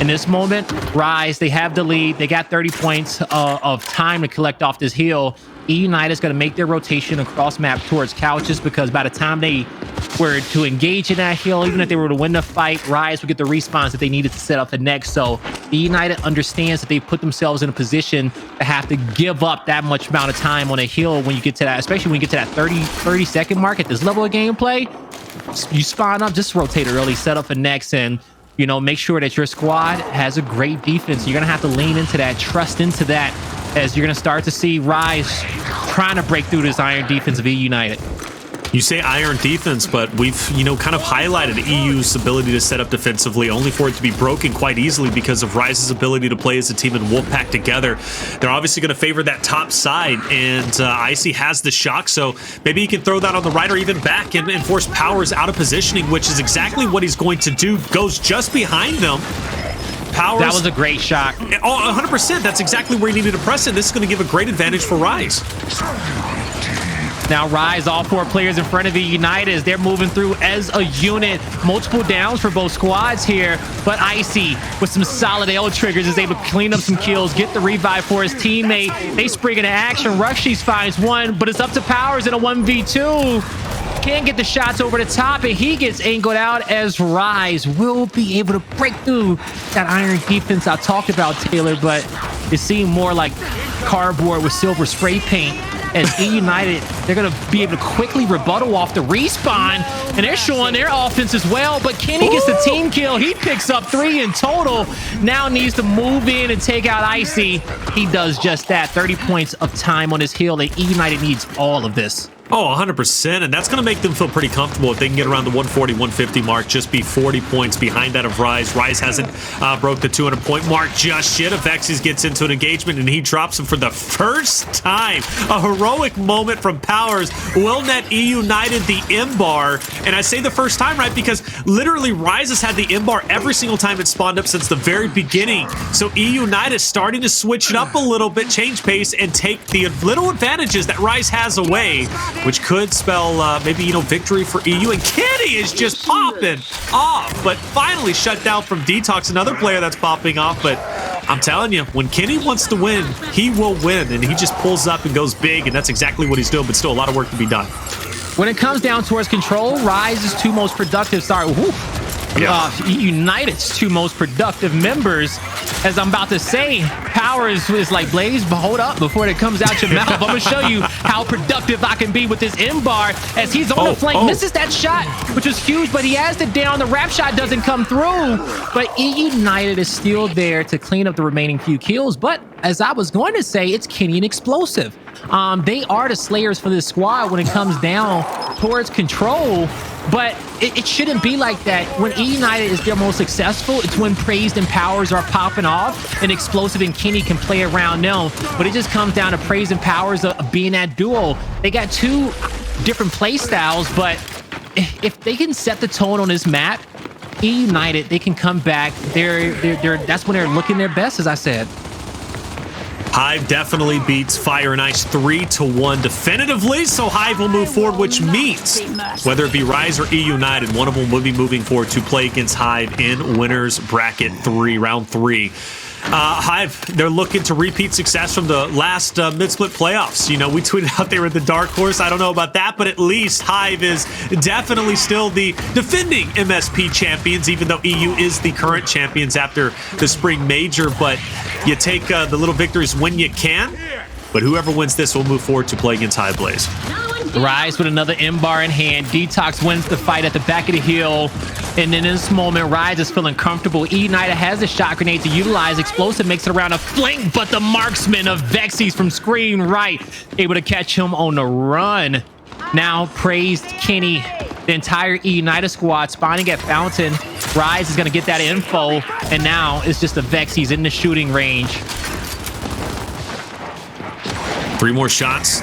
in this moment, Rise, they have the lead. They got 30 points of time to collect off this hill. eUnited is going to make their rotation across map towards couches, because by the time they were to engage in that hill, even if they were to win the fight, Rise would get the respawns that they needed to set up the next. So eUnited understands that they put themselves in a position to have to give up that much amount of time on a hill when you get to that, especially when you get to that 30 second mark at this level of gameplay. You spawn up, just rotate early, set up for next, and you know, make sure that your squad has a great defense. You're gonna have to lean into that, trust into that, as you're gonna start to see Rise trying to break through this iron defense of eUnited. You say iron defense, but we've, you know, kind of highlighted EU's ability to set up defensively, only for it to be broken quite easily because of Rise's ability to play as a team and Wolfpack together. They're obviously going to favor that top side, and Icy has the shock, so maybe he can throw that on the right or even back and force Powerz out of positioning, which is exactly what he's going to do. Goes just behind them. Powerz, that was a great shot. Oh, 100%. That's exactly where he needed to press it. This is going to give a great advantage for Rise. Now Rise, all 4 players in front of eUnited as they're moving through as a unit. Multiple downs for both squads here, but Icy with some solid L triggers is able to clean up some kills, get the revive for his teammate. They spring into action. Rushiez finds one, but it's up to Powerz in a 1v2. Can't get the shots over the top, and he gets angled out as Rise will be able to break through that iron defense I talked about, Taylor, but it seemed more like cardboard with silver spray paint. As eUnited, they're going to be able to quickly rebuttal off the respawn, and they're showing their offense as well, but Kenny gets the team kill. He picks up 3 in total. Now needs to move in and take out Icy. He does just that. 30 points of time on his heel, and eUnited needs all of this. Oh, 100%, and that's going to make them feel pretty comfortable if they can get around the 140, 150 mark, just be 40 points behind that of Rise. Rise hasn't broke the 200-point mark just yet. Avexys gets into an engagement, and he drops him for the first time. A heroic moment from Powerz will net eUnited the M-bar, and I say the first time, right, because literally Rise has had the M-bar every single time it spawned up since the very beginning. So eUnited is starting to switch it up a little bit, change pace, and take the little advantages that Rise has away, which could spell maybe, victory for EU. And Kenny is just popping off, but finally shut down from DeToX, another player that's popping off. But I'm telling you, when Kenny wants to win, he will win, and he just pulls up and goes big, and that's exactly what he's doing, but still a lot of work to be done. When it comes down towards control, Rise's 2 most productive eUnited's 2 most productive members. As I'm about to say, Powerz is like, Blaze, but hold up before it comes out your mouth. I'm going to show you how productive I can be with this M-bar as he's on the flank. Misses that shot, which was huge, but he has it down. The wrap shot doesn't come through, but eUnited is still there to clean up the remaining few kills. But as I was going to say, it's Kenny and Xplosive. They are the slayers for this squad when it comes down towards control, but it shouldn't be like that. When eUnited is their most successful, it's when Praized and Powerz are popping off, and Xplosive and Kenny can play around them. But it just comes down to Praized and Powerz being that duo. They got 2 different play styles, but if they can set the tone on this map, eUnited, they can come back. That's when they're looking their best, as I said. Hive definitely beats Fire and Ice 3-1 definitively, so Hive will move forward, which means whether it be Rise or eUnited, one of them will be moving forward to play against Hive in Winners Bracket 3, Round 3. Hive, they're looking to repeat success from the last mid-split playoffs. We tweeted out they were the dark horse. I don't know about that, but at least Hive is definitely still the defending MSP champions, even though EU is the current champions after the spring major. But you take the little victories when you can. But whoever wins this will move forward to play against Hive Blaze. Rise with another M-bar in hand. DeToX wins the fight at the back of the hill. And then in this moment, Rise is feeling comfortable. eUnited has a shot grenade to utilize. Xplosive makes it around a flank, but the marksman of Avexys from screen right, able to catch him on the run. Now Praized, Kenny, the entire eUnited squad spawning at Fountain. Rise is going to get that info, and now it's just Avexys in the shooting range. 3 more shots.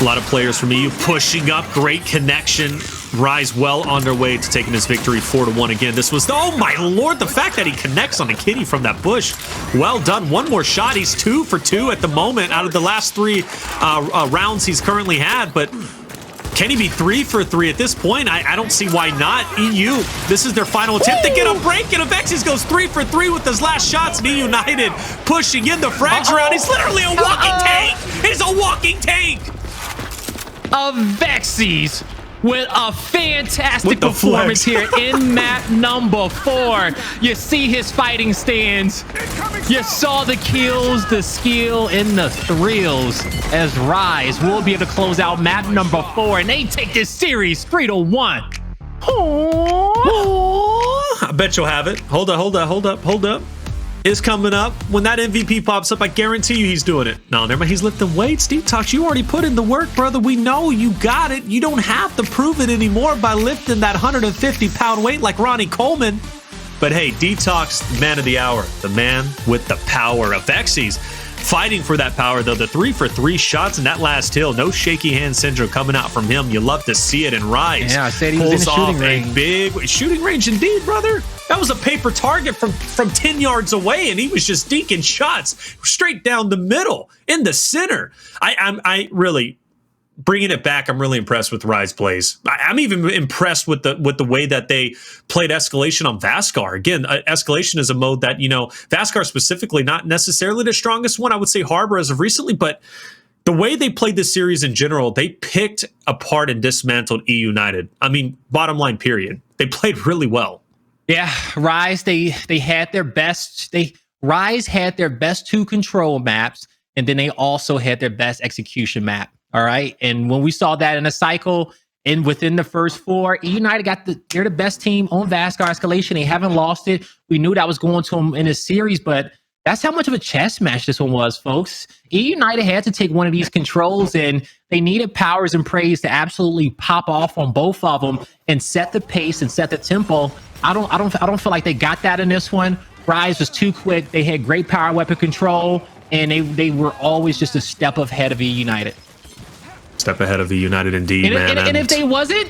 A lot of players from EU pushing up. Great connection. Rise well on their way to taking this victory 4-1 again. This was, oh my lord, the fact that he connects on a kitty from that bush. Well done. 1 more shot. He's 2 for 2 at the moment out of the last 3 rounds he's currently had. But can he be 3 for 3 at this point? I don't see why not. EU, this is their final attempt to get a break, and Avexys goes 3 for 3 with his last shots. And eUnited pushing in the frags around. He's literally a walking tank. He's a walking tank. Avexys with a fantastic performance here in map number 4. You see his fighting stance. You saw the kills, the skill, and the thrills as Rise will be able to close out map number 4, and they take this series 3-1. I bet you'll have it. Hold up. Is coming up. When that MVP pops up, I guarantee you he's doing it. No, never mind. He's lifting weights. DeToX, you already put in the work, brother. We know you got it. You don't have to prove it anymore by lifting that 150-pound weight like Ronnie Coleman. But hey, DeToX, man of the hour. The man with the power. Avexys fighting for that power, though. The 3 for 3 shots in that last hill. No shaky hand syndrome coming out from him. You love to see it. And Rise I said he was in the shooting range. A big shooting range indeed, brother. That was a paper target from 10 yards away, and he was just dinking shots straight down the middle, in the center. I really, bringing it back, I'm really impressed with Rise plays. I'm even impressed with the way that they played Escalation on Vasgar. Again, Escalation is a mode that, you know, Vasgar specifically, not necessarily the strongest one. I would say Harbor as of recently, but the way they played this series in general, they picked apart and dismantled eUnited. I mean, bottom line, period. They played really well. Yeah, Rise, they had their best. Rise had their best 2 control maps, and then they also had their best execution map. All right. And when we saw that in a cycle and within the first 4, eUnited they're the best team on Vasgar Escalation. They haven't lost it. We knew that was going to them in this series, but that's how much of a chess match this one was, folks. eUnited had to take one of these controls, and they needed Powerz and Praized to absolutely pop off on both of them and set the pace and set the tempo. I don't feel like they got that in this one. Rise was too quick. They had great power weapon control, and they were always just a step ahead of eUnited. Step ahead of eUnited indeed, man. And if they wasn't,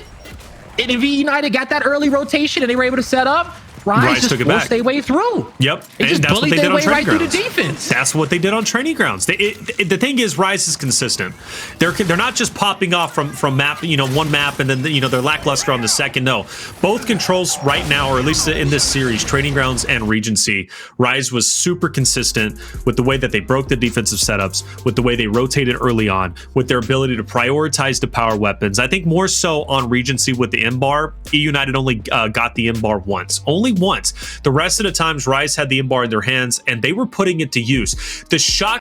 and if eUnited got that early rotation and they were able to set up, Rise just took it forced back. their way through. Yep. They just that's what bullied they did their on way training right through grounds. the defense. That's what they did on training grounds. The thing is, Rise is consistent. They're not just popping off from map, you know, one map and then, you know, they're lackluster on the second. No, both controls right now, or at least in this series, training grounds and Regency, Rise was super consistent with the way that they broke the defensive setups, with the way they rotated early on, with their ability to prioritize the power weapons. I think more so on Regency with the M-bar, eUnited only got the M-bar only once. The rest of the times, Rise had the M-bar in their hands, and they were putting it to use. The shot